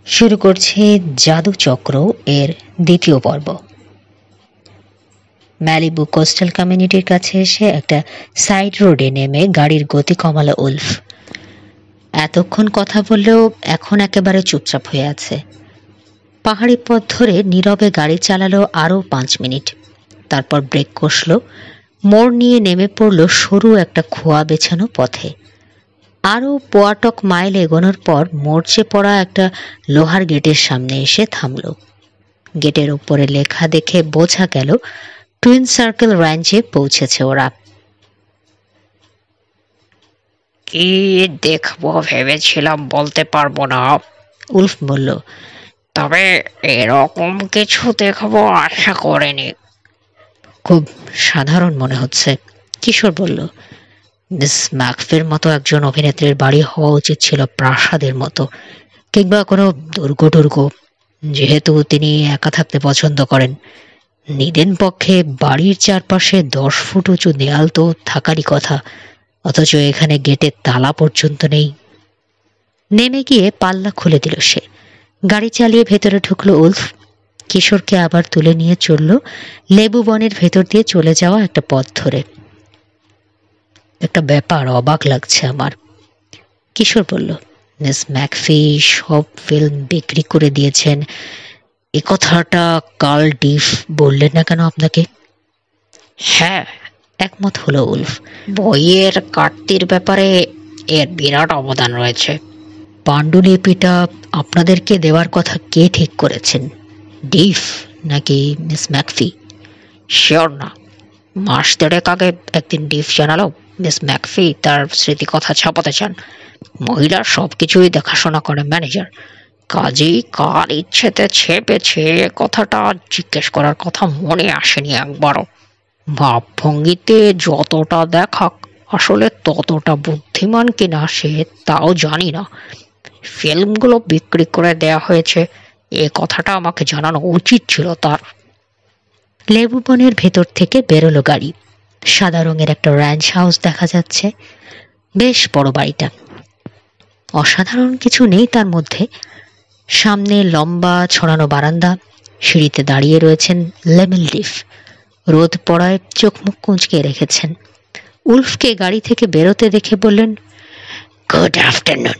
শুরু করছে জাদু চক্র এর দ্বিতীয় পর্ব। ম্যালিবু কোস্টাল কমিউনিটির কাছে এসে একটা সাইড রোডে নেমে গাড়ির গতি কমালো উলফ। এতক্ষণ কথা বললেও এখন একেবারে চুপচাপ হয়ে আছে। পাহাড়ি পথ ধরে নীরবে গাড়ি চালালো আরও 5 মিনিট। তারপর ব্রেক কষল, মোড় নিয়ে নেমে পড়ল সরু একটা খোয়া বেছানো পথে। আরও পোয়াটক মাইল এগোনোর পর মরচে পড়া একটা লোহার গেটের সামনে এসে থামল। গেটের উপরে লেখা দেখে বোঝা গেল টুইন সার্কেল র্যাঞ্চে পৌঁছেছে ওরা। কি দেখবো ভেবেছিলাম বলতে পারবো না, উলফ বলল, তবে এরকম কিছু দেখবো আশা করিনি। খুব সাধারণ মনে হচ্ছে, কিশোর বলল। মিস ম্যাকফির মতো একজন অভিনেত্রীর বাড়ি হওয়া উচিত ছিল প্রাসাদের মতো, কিংবা কোনো দুর্গ। যেহেতু তিনি একা থাকতে পছন্দ করেন, নিদেন পক্ষে বাড়ির চারপাশে 10 ফুট উঁচু দেয়াল তো থাকারই কথা, অথচ এখানে গেটের তালা পর্যন্ত নেই। নেমে গিয়ে পাল্লা খুলে দিল সে। গাড়ি চালিয়ে ভেতরে ঢুকলো উলফ। কিশোরকে আবার তুলে নিয়ে চলল লেবু বনের ভেতর দিয়ে চলে যাওয়া একটা পথ ধরে। একটা ব্যাপার অবাক লাগছে আমার, কিশোর বলল। মিস ম্যাকফি সব ফিল্ম বিক্রি করে দিয়েছেন, এ কথাটা কার্ল ডিফ বললেন না কেন আপনাকে? হ্যাঁ, একমত হলো উলফ। বইয়ের কাটতির ব্যাপারে এর বিরাট অবদান রয়েছে। পাণ্ডুলিপিটা আপনাদেরকে দেওয়ার কথা কে ঠিক করেছেন, ডিফ নাকি মিস ম্যাকফি? শিওর না। মাস দেড়েক আগে একদিন ডিফ জানালো মিস ম্যাকফি তার স্মৃতিকথা ছাপাতে চান। মহিলার সবকিছুই দেখাশোনা করে ম্যানেজার, কাজেই কার ইচ্ছেতে ছেপেছে কথাটা জিজ্ঞেস করার কথা মনে আসেনি একবারও। ভাবভঙ্গিতে যতটা দেখাক, আসলে ততটা বুদ্ধিমান কিনা সে তাও জানি না। ফিল্মগুলো বিক্রি করে দেয়া হয়েছে, এ কথাটা আমাকে জানানো উচিত ছিল তার। লেবু বনের ভেতর থেকে বেরোলো গাড়ি। সাদা রঙের একটা র্যাঞ্চ হাউস দেখা যাচ্ছে। বেশ বড় বাড়িটা, অসাধারণ কিছু নেই তার মধ্যে। সামনে লম্বা ছড়ানো বারান্দা, সিঁড়িতে দাঁড়িয়ে রয়েছেন লেমেল ডিফ। রোদ পড়ায় চোখ মুখ কুঁচকে রেখেছেন। উলফকে গাড়ি থেকে বেরোতে দেখে বললেন, গুড আফটারনুন।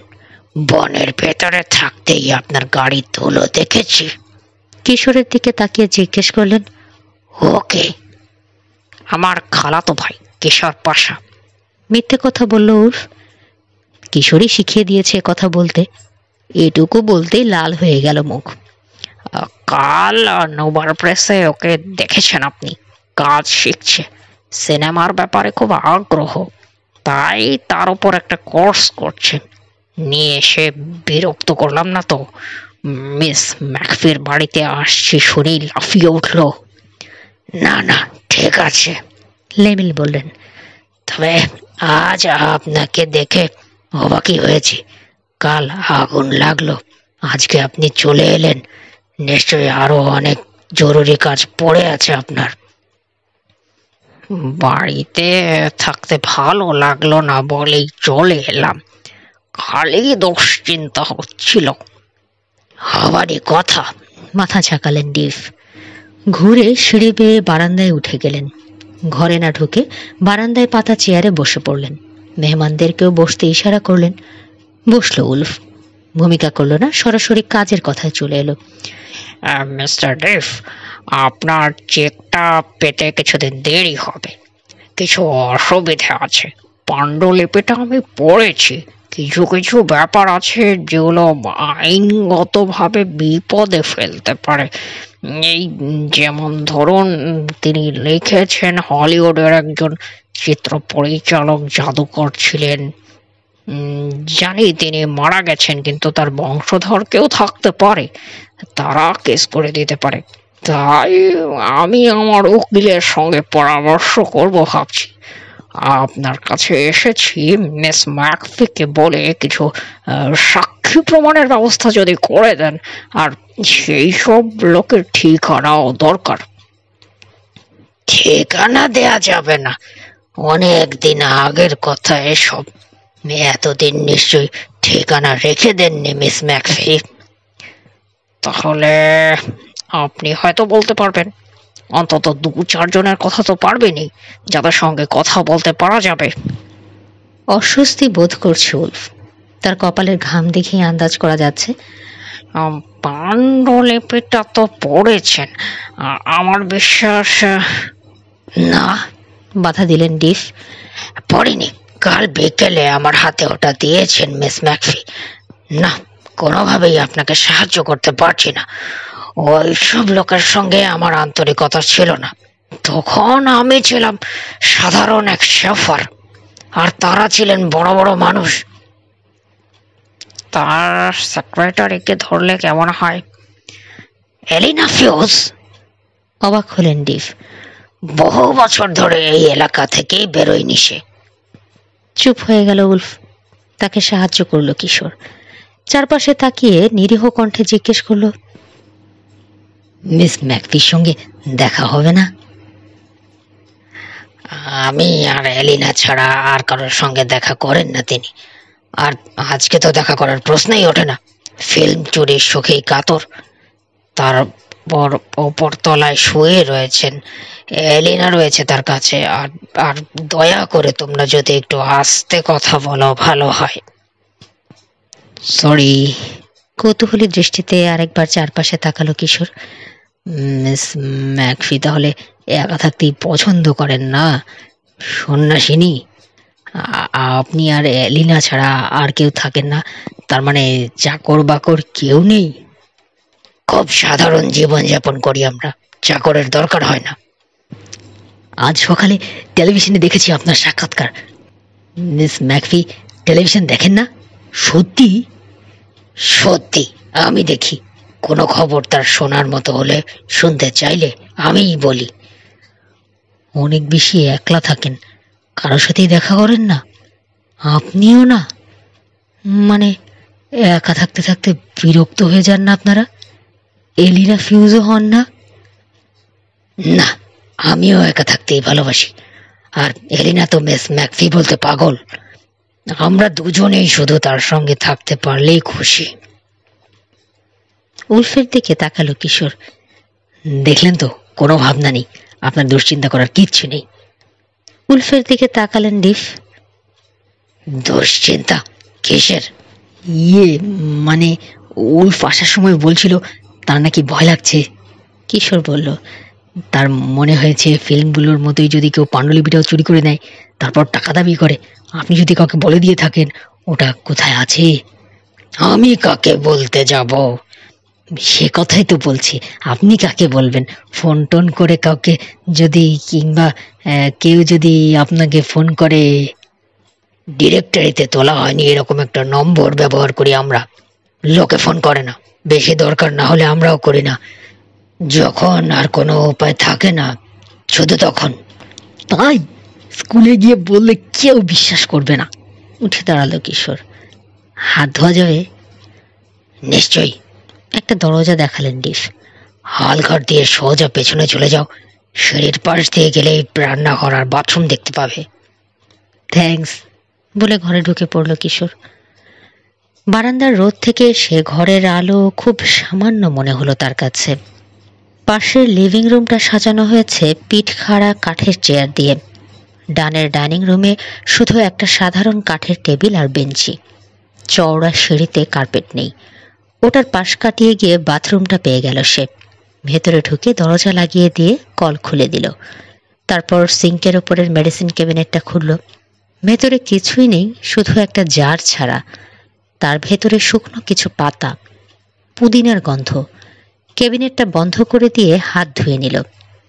বনের ভেতরে থাকতেই আপনার গাড়ি ধুলো দেখেছি। কিশোরের দিকে তাকিয়ে জিজ্ঞেস করলেন, ওকে? আমার খালাতো ভাই কিশোর পাশা। মিথ্যে কথা বলল উলফ। কিশোরই শিখিয়ে দিয়েছে কথা বলতে। এটুকু বলতেই লাল হয়ে গেল মুখ। কাল নোভার প্রেসে ওকে দেখেছেন আপনি, কাজ শিখছে, সিনেমার ব্যাপারে খুব আগ্রহ, তাই তার উপর একটা কোর্স করছে। নিয়ে এসে বিরক্ত করলাম না তো? মিস ম্যাকফির বাড়িতে আসছি শুনেই লাফিয়ে উঠল। না না, ঠিক আছে, লেমিল বললেন। তবে আজ আপনাকে দেখে অবাকই হয়েছি। কাল আগুন লাগলো, আজকে আপনি চলে এলেন, নিশ্চয়ই আরো অনেক জরুরি কাজ পড়ে আছে আপনার। বাড়িতে থাকতে ভালো লাগলো না বলেই চলে এলাম, খালি দুশ্চিন্তা হচ্ছিল। আবারই কথা, মাথা ঝাঁকালেন ডিফ। ঘুরে সিঁড়ি বেয়ে বারান্দায় উঠে গেলেন। ঘরে না ঢুকে বারান্দায় পাতা চেয়ারে বসে পড়লেন। মেহমানদেরকেও বসতে ইশারা করলেন। বসলো উলফ। ভূমিকা করলো না, সরাসরি কাজের কথায় চলে এলো। মিস্টার ডিফ, আপনার চেকটা পেতে কিছুদিন দেরি হবে, কিছু অসুবিধা আছে। পাণ্ডুলিপিটা আমি পড়েছি, কিছু কিছু ব্যাপার আছে যেগুলো আইনগতভাবে বিপদে ফেলতে পারে। এই যেমন ধরুন, তিনি লিখেছেন হলিউডের একজন চিত্র পরিচালক জাদুকর ছিলেন। জানি তিনি মারা গেছেন, কিন্তু তার বংশধর কেউ থাকতে পারে, তারা কেস করে দিতে পারে। তাই আমি আমার উকিলের সঙ্গে পরামর্শ করব ভাবছি। আপনার কাছে এসেছি মিস ম্যাকফিকে বলে কিছু সাক্ষী প্রমাণের ব্যবস্থা যদি করে দেন, আর সেই সব লোকের ঠিকানাও দরকার। ঠিকানা দেয়া যাবে না, অনেক দিন আগের কথা এসব। এতদিন নিশ্চয়ই ঠিকানা রেখে দেননি মিস ম্যাকফি। তাহলে আপনি হয়তো বলতে পারবেন, অন্তত 2-4 জনের কথা তো পারবেনই, যাদের সঙ্গে কথা বলতে পারা যাবে। অস্বস্তি বোধ করছে উলফ। তার কপালের ঘাম দেখেই আন্দাজ করা যাচ্ছে পাণ্ডুলিপিটা তো পড়েছেন, আমার বিশ্বাস। না, বাধা দিলেন ডিফ। পড়িনি, কাল বিকেলে আমার হাতে ওটা দিয়েছেন মিস ম্যাকফি। না, কোনোভাবেই আপনাকে সাহায্য করতে পারছি না। ওইসব লোকের সঙ্গে আমার আন্তরিকতা ছিল না। তখন আমি ছিলাম সাধারণ এক শেফার, আর তারা ছিলেন বড় বড় মানুষ। তার সেক্রেটারিকে ধরলে কেমন হয়? এলিনা ফিউজ? অবাক হলেন ডিফ। বহু বছর ধরে এই এলাকা থেকেই বেরোয়নি সে। চুপ হয়ে গেল উলফ। তাকে সাহায্য করলো কিশোর। চারপাশে তাকিয়ে নিরীহ কণ্ঠে জিজ্ঞেস করলো, মিস ম্যাকফির সঙ্গে দেখা হবে না? আমি আর এলিনা ছাড়া আর কারোর সঙ্গে দেখা করেন না তিনি, আর আজকে তো দেখা করার প্রশ্নই ওঠে না। ফিল্ম চুরির সুখেই কাতর, তারপর ওপর তলায় শুয়ে রয়েছেন। এলিনা রয়েছে তার কাছে। আর আর দয়া করে তোমরা যদি একটু আস্তে কথা বলো ভালো হয়। সরি। কৌতূহলী দৃষ্টিতে আরেকবার চারপাশে তাকালো কিশোর। মিস ম্যাকফি তাহলে একা থাকতেই পছন্দ করেন না? সন্ন্যাসিনী? আপনি আর এলিনা ছাড়া আর কেউ থাকেন না? তার মানে চাকর বাকর কেউ নেই? খুব সাধারণ জীবনযাপন করি আমরা, চাকরের দরকার হয় না। আজ সকালে টেলিভিশনে দেখেছি আপনার সাক্ষাৎকার। মিস ম্যাকফি টেলিভিশন দেখেন না? সত্যি? সত্যি আমি দেখি। কোনো খবর তার শোনার মতো হলে, শুনতে চাইলে আমিই বলি। অনেক বেশি একলা থাকেন, কারোর সাথেই দেখা করেন না? আপনিও না? মানে একা থাকতে থাকতে বিরক্ত হয়ে যান না আপনারা? এলিনা ফিউজও হন না? না, আমিও একা থাকতেই ভালোবাসি। আর এলিনা তো মিস ম্যাকফি বলতে পাগল। আমরা দুজনেই শুধু তার সঙ্গে থাকতে পারলেই খুশি। উলফের দিকে তাকালো কিশোর। দেখলেন তো, কোনো ভাবনা নেই, আপনার দুশ্চিন্তা করার কিচ্ছু নেই। উলফের দিকে তাকালেন ডিফ। দুশ্চিন্তা কিসের? মানে উলফ আসার সময় বলছিল তার নাকি ভয় লাগছে। কিশোর বলল, তার মনে হয়েছে ফিল্মগুলোর মতোই যদি কেউ পাণ্ডুলিপিটাও চুরি করে নেয়, তারপর টাকা দাবি করে, আপনি যদি কাউকে বলে দিয়ে থাকেন ওটা কোথায় আছে। আমি কাকে বলতে যাব? সে কথাই তো বলছি, আপনি কাকে বলবেন? ফোন টোন করে কাউকে যদি, কিংবা কেউ যদি আপনাকে ফোন করে। ডিরেক্টরিতে তোলা হয়নি এরকম একটা নম্বর ব্যবহার করি আমরা। লোকে ফোন করে না, বেশি দরকার না হলে আমরাও করি না। যখন আর কোনো উপায় থাকে না, শুধু তখন। তাই? স্কুলে গিয়ে বললে কেউ বিশ্বাস করবে না। উঠে দাঁড়ালো কিশোর। হাত ধোয়া যাবে? নিশ্চয়ই। একটা দরজা দেখালেন ডিফ। হলঘর দিয়ে সোজা পেছনে চলে যাও, সিঁড়ির পাশ দিয়ে গেলেই রান্নাঘর আর বাথরুম দেখতে পাবে। থ্যাঙ্কস বলে ঘরে ঢুকে পড়ল কিশোর। বারান্দার রোদ থেকে সে ঘরের আলো খুব সামান্য মনে হলো তার কাছে। পাশের লিভিং রুমটা সাজানো হয়েছে পিঠ খাড়া কাঠের চেয়ার দিয়ে। ডানের ডাইনিং রুমে শুধু একটা সাধারণ কাঠের টেবিল আর বেঞ্চি। চওড়া সিঁড়িতে কার্পেট নেই। ওটার পাশ কাটিয়ে গিয়ে বাথরুমটা পেয়ে গেল সে। ভেতরে ঢুকে দরজা লাগিয়ে দিয়ে কল খুলে দিল। তারপর সিঙ্কের ওপরের মেডিসিন ক্যাবিনেটটা খুলল। ভেতরে কিছুই নেই, শুধু একটা জার ছাড়া। তার ভেতরে শুকনো কিছু পাতা, পুদিনার গন্ধ। ক্যাবিনেটটা বন্ধ করে দিয়ে হাত ধুয়ে নিল।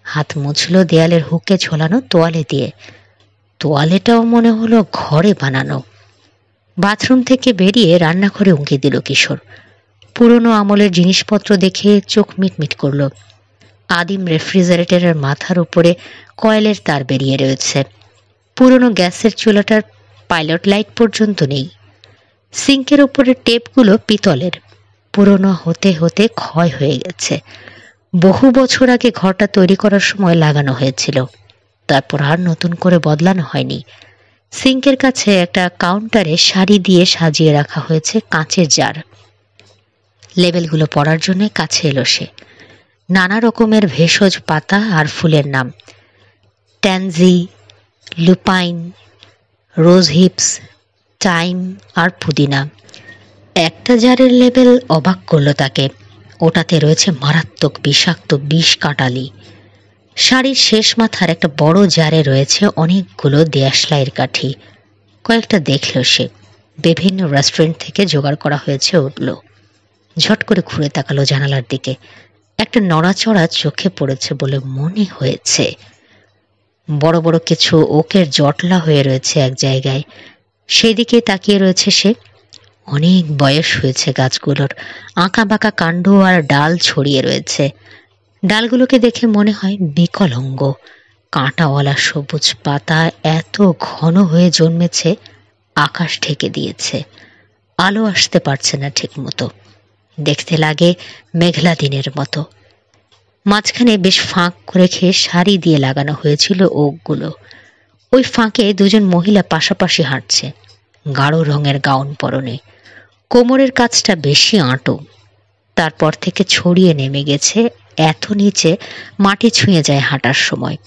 হাত মুছল দেয়ালের হুকে ঝোলানো তোয়ালে দিয়ে। তোয়ালেটাও মনে হলো ঘরে বানানো। বাথরুম থেকে বেরিয়ে রান্নাঘরে উঁকি দিল কিশোর। পুরনো আমলের জিনিসপত্র দেখে চোখ মিটমিট করল। আদিম রেফ্রিজারেটরের মাথার উপরে কয়েলের তার বেরিয়ে রয়েছে। পুরনো গ্যাসের চুলাটার পাইলট লাইট পর্যন্ত নেই। সিঙ্কের উপরের টেপগুলো পিতলের, পুরনো হতে হতে ক্ষয় হয়ে গেছে। বহু বছর আগে ঘরটা তৈরি করার সময় লাগানো হয়েছিল, তারপর আর নতুন করে বদলানো হয়নি। সিঙ্কের কাছে একটা কাউন্টারে সারি দিয়ে সাজিয়ে রাখা হয়েছে কাঁচের জার। লেবেলগুলো পড়ার জন্য কাছে এলো সে। নানা রকমের ভেষজ পাতা আর ফুলের নাম, ট্যানজি, লুপাইন, রোজ হিপস, টাইম আর পুদিনা। একটা জারের লেবেল অবাক করলো তাকে। ওটাতে রয়েছে মারাত্মক বিষাক্ত বিষ কাঁটালি। শাড়ির শেষ মাথার একটা বড় জারে রয়েছে অনেকগুলো দেশলাইয়ের কাঠি। কয়েকটা দেখল সে, বিভিন্ন রেস্টুরেন্ট থেকে জোগাড় করা হয়েছে। উঠল, ঝট করে ঘুরে তাকালো জানালার দিকে। একটা নড়াচড়া চোখে পড়েছে বলে মনে হয়েছে। বড় বড় কিছু ওকের জটলা হয়ে রয়েছে এক জায়গায়, সেই দিকে তাকিয়ে রয়েছে সে। অনেক বয়স হয়েছে গাছগুলোর, আঁকা বাঁকা কাণ্ড আর ডাল ছড়িয়ে রয়েছে। ডালগুলোকে দেখে মনে হয় বিকলাঙ্গ। কাঁটাওয়ালা সবুজ পাতা এত ঘন হয়ে জন্মেছে, আকাশ ঢেকে দিয়েছে। আলো আসতে পারছে না ঠিক মতো, দেখতে লাগে মেঘলা দিনের মতো। মাঝখানে বেশ ফাঁক করে খেয়ে সারি দিয়ে লাগানো হয়েছিল ওকগুলো। ওই ফাঁকে দুজন মহিলা পাশাপাশি হাঁটছে, গাঢ় রঙের গাউন পরনে। কোমরের কাছটা বেশি আঁটো, তারপর থেকে ছড়িয়ে নেমে গেছে এত নিচে মাটি ছুঁয়ে যায় হাঁটার সময়।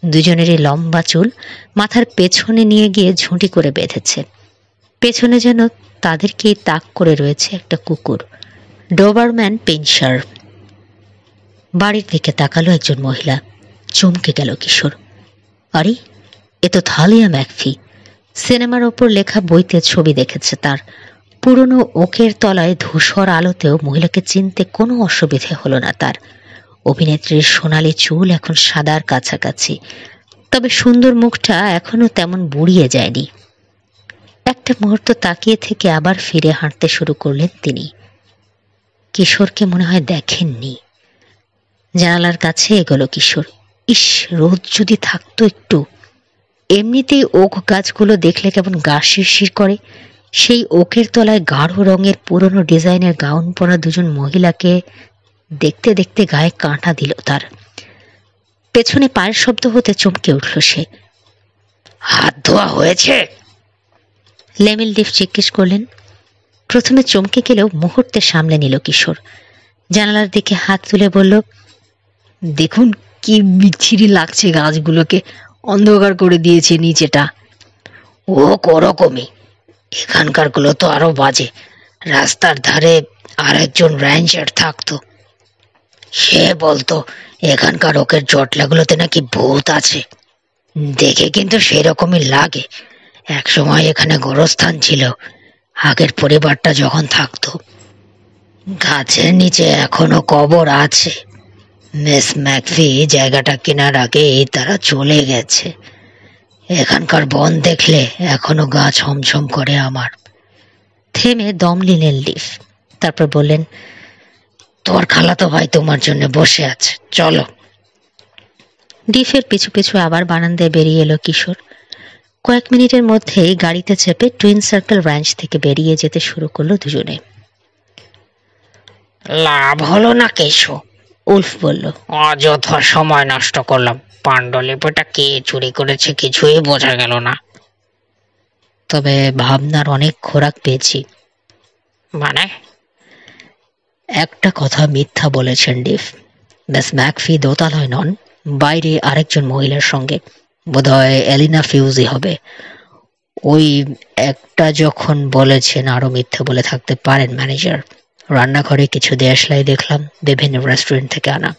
দুজনেরই লম্বা চুল মাথার পেছনে নিয়ে গিয়ে ঝুঁটি করে বেঁধেছে। পেছনে যেন তাদেরকেই তাক করে রয়েছে একটা কুকুর, ডোবারম্যান পিনশার। বাড়ির দিকে তাকালো একজন মহিলা। চমকে গেল কিশোর। আরে, এ তো থালিয়া ম্যাকফি। সিনেমার ওপর লেখা বইতে ছবি দেখেছে তার। পুরনো ওকের তলায় ধূসর আলোতেও মহিলাকে চিনতে কোনো অসুবিধে হলো না তার। অভিনেত্রীর সোনালি চুল এখন সাদার কাছাকাছি, তবে সুন্দর মুখটা এখনো তেমন বুড়িয়ে যায়নি। একটা মুহূর্ত তাকিয়ে থেকে আবার ফিরে হাঁটতে শুরু করলেন তিনি। কিশোরকে মনে হয় দেখেননি। জানালার কাছে এগোলো কিশোর। ইস, রোদ যদি থাকতো একটু। এমনিতেই ওক গাছগুলো দেখলে কেমন গা শিরশির করে। সেই ওকের তলায় গাঢ় রঙের পুরনো ডিজাইনের গাউন পরা দুজন মহিলাকে দেখতে দেখতে গায়ে কাঁটা দিল তার। পেছনে পায়ের শব্দ হতে চমকে উঠল সে। হাত ধোয়া হয়েছে? লেমিল ডিফ জিজ্ঞেস করলেন। প্রথমে চমকে গেলেও মুহূর্তে সামলে নিল কিশোর। জানালার দিকে হাত তুলে বলল, দেখুন কি বিচ্ছিরি লাগছে, গাছগুলোকে অন্ধকার করে দিয়েছে নিচেটা। ও ওরকমই, এখানকার গুলো তো আরো বাজে। রাস্তার ধারে আরেকজন র্যাঞ্চার থাকতো, সে বলতো এখানকার ওকের জটলাগুলোতে নাকি ভূত আছে। দেখে কিন্তু সেরকমই লাগে। একসময় এখানে গোরস্থান ছিল, আগের পরিবারটা যখন থাকতো। গাছের নিচে এখনো কবর আছে। মিস ম্যাকফি জায়গাটা কেনার আগেই তারা চলে গেছে। এখানকার বন দেখলে এখনো গা ছমছম করে আমার। থেমে দম নিলেন লিফ, তারপর বললেন, তোর খালাতো ভাই তোমার জন্য বসে আছে, চলো। ডিফের পিছু পিছু আবার বারান্দায় বেরিয়ে এলো কিশোর। কয়েক মিনিটের মধ্যেই গাড়িতে চেপে টুইন সার্কেল র্যাঞ্চ থেকে বেরিয়ে যেতে শুরু করলো দুজনে। লাভ হলো না কেশো, উলফ বলল। অযথা সময় নষ্ট করলাম। পাণ্ডুলিপিটা কে চুরি করেছে কিছুই বোঝা গেল না। তবে ভাবনার অনেক খোরাক পেয়েছি। মানে? একটা কথা মিথ্যা বলেছেন ডিফ। মিস ম্যাকফি দোতলায় নন, বাইরে আরেকজন মহিলার সঙ্গে, বোধহয় এলিনা ফিউজি হবে। ওই একটা যখন বলেছেন আরো মিথ্যা বলে থাকতে পারেন ম্যানেজার। রান্নাঘরে কিছু দেশলাই দেখলাম, বিভিন্ন রেস্টুরেন্ট থেকে আনা।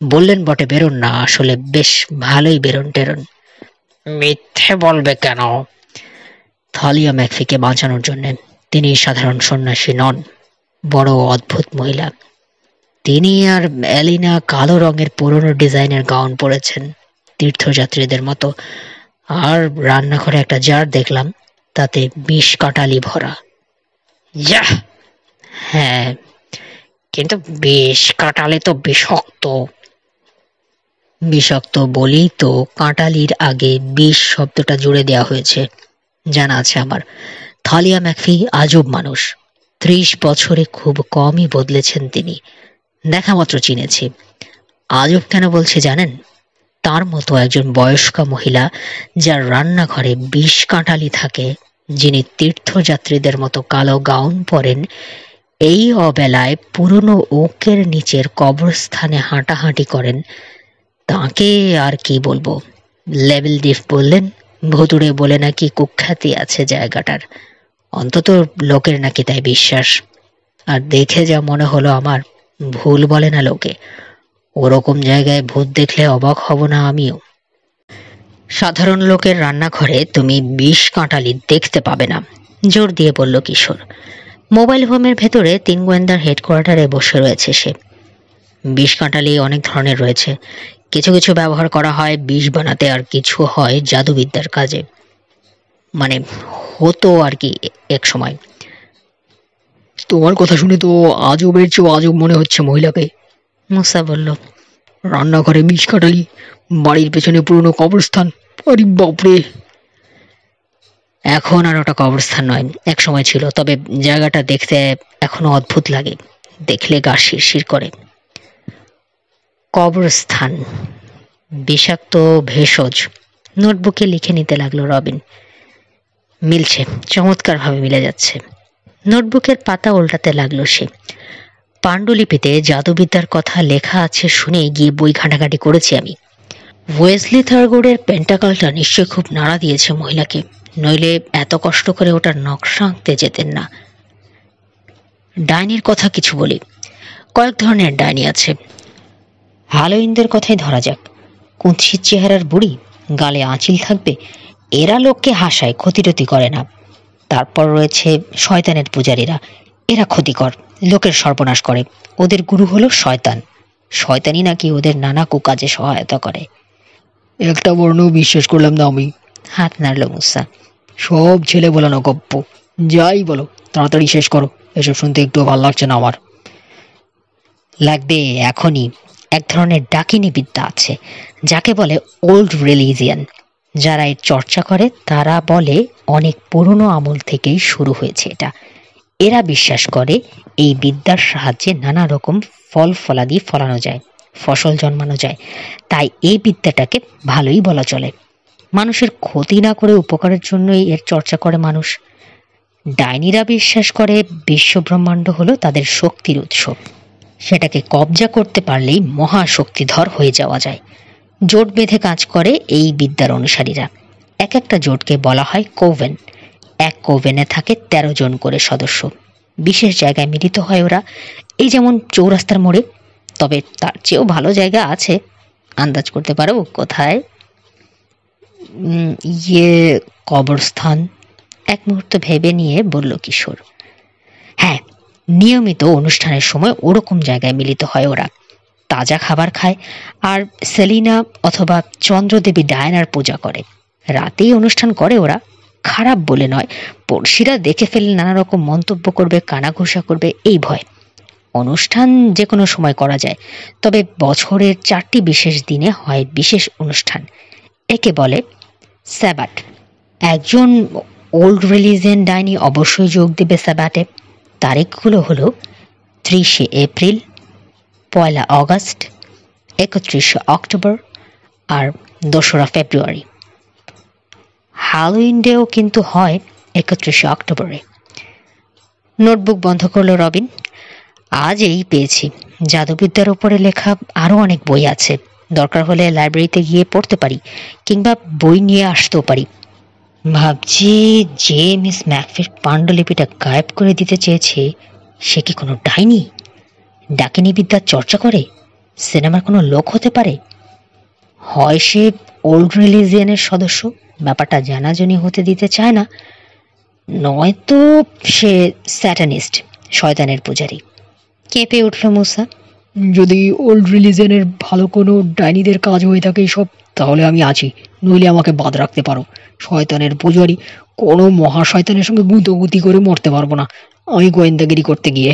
বললেন বটে বেরোন না, আসলে বেশ ভালোই বেরোন টেরন। মিথ্যে বলবে কেন? থালিয়া ম্যাকফিকে বাঁচানোর জন্য। তিনি সাধারণ সন্ন্যাসী নন, বড় অদ্ভুত মহিলা। তিনি আর এলিনা কালো রঙের পুরনো ডিজাইনের গাউন পরেছেন, তীর্থযাত্রীদের মতো। আর রান্নাঘরে একটা জার দেখলাম, তাতে বিষ কাটালি ভরা। যা, হ্যাঁ, কিন্তু বিষ কাটালে তো বিষাক্ত। বিষাক্ত বলেই তো কাঁটালির আগে বিষ শব্দটা জুড়ে দেওয়া হয়েছে, জানা আছে আমার। থালিয়া ম্যাকফি আজব মানুষ। 30 বছরে খুব কমই বদলেছেন তিনি। দেখা মাত্র চিনেছি। আজব কেন বলছি জানেন? তার মতো একজন বয়স্কা মহিলা, যার রান্নাঘরে বিষ কাঁটালি থাকে, যিনি তীর্থযাত্রীদের মতো কালো গাউন পরেন, এই অবেলায় পুরনো ওকের নিচের কবরস্থানে হাঁটাহাঁটি করেন তাকে আর কি বলবো। লেভেল ডিফ বললেন, ভুতুড়ে বলে নাকি কুখ্যাতি আছে জায়গাটার, অন্তত লোকের নাকি তাই বিশ্বাস। আর দেখে যা মনে হলো আমার, ভুল বলে না লোকে, ওরকম জায়গায় ভূত দেখলে অবাক হব না আমিও। সাধারণ লোকের রান্নাঘরে তুমি বিষ কাঁটালি দেখতে পাবে না, জোর দিয়ে বলল কিশোর। মোবাইল হোমের ভেতরে 3 গোয়েন্দার হেডকোয়ার্টারে বসে রয়েছে সে। বিষ কাঁটালি অনেক ধরনের রয়েছে, কিছু কিছু ব্যবহার করা হয় বিষ বানাতে, আর কিছু হয় জাদুবিদ্যার কাজে, মানে হতো আর কি এক সময়। তোমার কথা শুনে তো আজবের চেয়েও আজব মনে হচ্ছে মহিলাকে। মুসা বলল। রান্নাঘরে বিষ কাটালি, বাড়ির পেছনে পুরনো কবরস্থান, আরে বাপরে। এখন আর ওটা কবরস্থান নয়, এক সময় ছিল, তবে জায়গাটা দেখতে এখনো অদ্ভুত লাগে, দেখলে গা শিরশির করে। কবরস্থান, বিষাক্ত ভেষজ, নোটবুকে লিখে নিতে লাগলো রবিন। মিলছে, চমৎকারভাবে মিলে যাচ্ছে। নোটবুকের পাতা উল্টাতে লাগলো সে। পাণ্ডুলিপিতে জাদুবিদ্যার কথা লেখা আছে শুনে গিয়ে বই ঘাঁটাঘাঁটি করেছি আমি। ওয়েসলি থারগোডের পেন্টাকালটা নিশ্চয় খুব নাড়া দিয়েছে মহিলাকে, নইলে এত কষ্ট করে ওটার নকশা আঁকতে যেতেন না। ডাইনির কথা কিছু বলি। কয়েক ধরনের ডাইনি আছে। হ্যালোইনদের কথাই ধরা যাক। কুৎসিত চেহারার বুড়ি, গালে আঁচিল থাকবে, এরা লোককে হাসায়, ক্ষতিরতি করে না। তারপর রয়েছে শয়তানের পূজারীরা, এরা ক্ষতিকর, লোকের সর্বনাশ করে। ওদের গুরু হলো শয়তান, শয়তানি নাকি ওদের নানা কুকাজে সহায়তা করে। একটা বর্ণ বিশ্বাস করলাম না আমি। হাত নাড়ল মুসা। সব ছেলে বলানো গপ্প, যাই বলো তাড়াতাড়ি শেষ করো, এসব শুনতে একটু ভালো লাগছে না আমার। লাগবে এখনই। এক ধরনের ডাকিনী বিদ্যা আছে যাকে বলে ওল্ড রিলিজিয়ান। যারা এর চর্চা করে তারা বলে অনেক পুরনো আমল থেকেই শুরু হয়েছে এটা। এরা বিশ্বাস করে এই বিদ্যার সাহায্যে নানা রকম ফল ফলাদি ফলানো যায়, ফসল জন্মানো যায়। তাই এই বিদ্যাটাকে ভালোই বলা চলে। মানুষের ক্ষতি না করে উপকারের জন্যই এর চর্চা করে মানুষ। ডাইনিরা বিশ্বাস করে বিশ্বব্রহ্মাণ্ড হলো তাদের শক্তির উৎস, সেটাকে কবজা করতে পারলেই মহাশক্তিধর হয়ে যাওয়া যায়। জোট বেঁধে কাজ করে এই বিদ্যার অনুসারীরা। এক একটা জোটকে বলা হয় কোভেন। এক কোভেনে থাকে 13 জন করে সদস্য। বিশেষ জায়গায় মিলিত হয় ওরা, এই যেমন চৌরাস্তার মোড়ে। তবে তার চেয়েও ভালো জায়গা আছে, আন্দাজ করতে পারো কোথায়? ইয়ে, কবরস্থান। এক মুহূর্ত ভেবে নিয়ে বলল কিশোর। হ্যাঁ, নিয়মিত অনুষ্ঠানের সময় ওরকম জায়গায় মিলিত হয় ওরা। তাজা খাবার খায় আর সেলিনা অথবা চন্দ্রদেবী ডায়নার পূজা করে। রাতেই অনুষ্ঠান করে ওরা, খারাপ বলে নয়, পড়শিরা দেখে ফেললে নানা রকম মন্তব্য করবে, কানাঘুষা করবে, এই ভয়। অনুষ্ঠান যে কোনো সময় করা যায়, তবে বছরের 4টি বিশেষ দিনে হয় বিশেষ অনুষ্ঠান। একে বলে স্যাবাট। একজন ওল্ড রিলিজিয়ান ডাইনি অবশ্যই যোগ দেবে স্যাবাটে। তারিখগুলো হলো 30শে এপ্রিল, 1 আগস্ট, 31শে অক্টোবর আর 2রা ফেব্রুয়ারি। হ্যালোইন ডেও কিন্তু হয় 31শে অক্টোবরে। নোটবুক বন্ধ করলো রবিন। আজ এই পেয়েছি, জাদুবিদ্যার উপরে লেখা আরও অনেক বই আছে, দরকার হলে লাইব্রেরিতে গিয়ে পড়তে পারি, কিংবা বই নিয়ে আসতেও পারি। ভাবছি যে মিস ম্যাকফির পাণ্ডুলিপিটা গায়েব করে দিতে চেয়েছে সে কি কোনো ডাইনি? ডাকিনী বিদ্যার চর্চা করে? সিনেমার কোনো লোক হতে পারে? হয় সে ওল্ড রিলিজিয়ানের সদস্য, ব্যাপারটা জানাজানি হতে দিতে চায় না, নয়তো সে স্যাটানিস্ট, শয়তানের পূজারী। কেঁপে উঠল মুসা। যদি ওল্ড রিলিজনের ভালো কোনো ডাইনিদের কাজ হয়ে থাকে সব, তাহলে আমি আছি, নইলে আমাকে বাদ রাখতে পারো। শয়তানের পূজারি কোনো মহাশয়তানের সঙ্গে গুঁতোগুতি করে মরতে পারবো না আমি গোয়েন্দাগিরি করতে গিয়ে।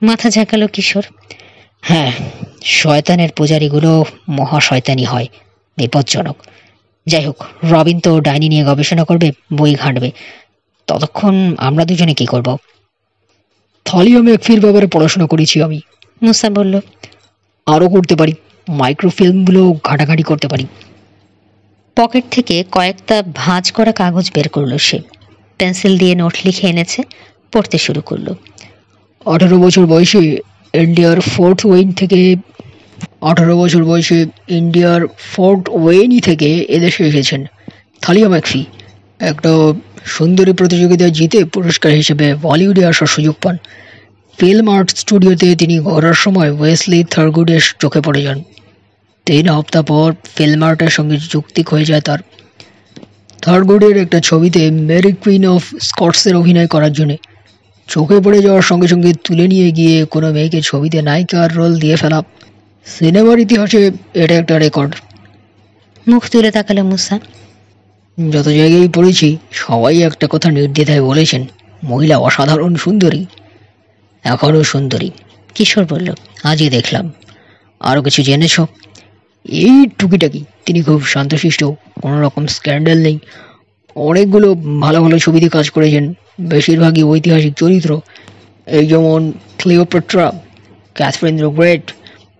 মাথা ঝাঁকালো কিশোর। হ্যাঁ, শয়তানের পূজারীগুলো মহাশয়তানি হয়, বিপজ্জনক। যাই হোক, রবিন তো ডাইনি নিয়ে গবেষণা করবে, বই ঘাঁটবে, ততক্ষণ আমরা দুজনে কি করব? থালিয়া ম্যাকফির ব্যাপারে পড়াশোনা করেছি আমি, মুসা বলল। আরও করতে পারি, মাইক্রোফিল্মগুলো ঘাঁটাঘাঁটি করতে পারি। পকেট থেকে কয়েকটা ভাঁজ করা কাগজ বের করলো সে। পেন্সিল দিয়ে নোট লিখে এনেছে, পড়তে শুরু করলো। 18 বছর বয়সে ইন্ডিয়ার ফোর্ট ওয়েইন থেকে 18 বছর বয়সে ইন্ডিয়ার ফোর্ট ওয়েইনি থেকে এদেশে এসেছেন থালিয়া ম্যাকফি। একটা সুন্দরী প্রতিযোগিতায় জিতে পুরস্কার হিসেবে বলিউডে আসার সুযোগ পান। ফিল্ম আর্ট স্টুডিওতে তিনি ঘোরার সময় ওয়েসলি থারগুডের চোখে পড়ে যান। 3 হপ্তাহ পর ফিল্ম আর্টের সঙ্গে যুক্তি হয়ে যায় তার। থারগুডের একটা ছবিতে মেরি কুইন অফ স্কটসের অভিনয় করার জন্যে চোখে পড়ে যাওয়ার সঙ্গে সঙ্গে তুলে নিয়ে গিয়ে কোনো মেয়েকে ছবিতে নায়িকার রোল দিয়ে ফেলা। সিনেমার ইতিহাসে এটা একটা রেকর্ড। মুখ তুলে তাকালো মুসা। যত জায়গায় পড়েছি সবাই একটা কথা নির্দ্বিধায় বলেছেন, মহিলা অসাধারণ সুন্দরী, এখনও সুন্দরী। কিশোর বলল, আজই দেখলাম। আরও কিছু জেনেছ? এই টুকিটাকি। তিনি খুব শান্তশিষ্ট, কোনো রকম স্ক্যান্ডাল নেই। অনেকগুলো ভালো ভালো ছবিতে কাজ করেছেন, বেশিরভাগই ঐতিহাসিক চরিত্র। এই যেমন ক্লিওপেট্রা, ক্যাথরিন দ্য গ্রেট।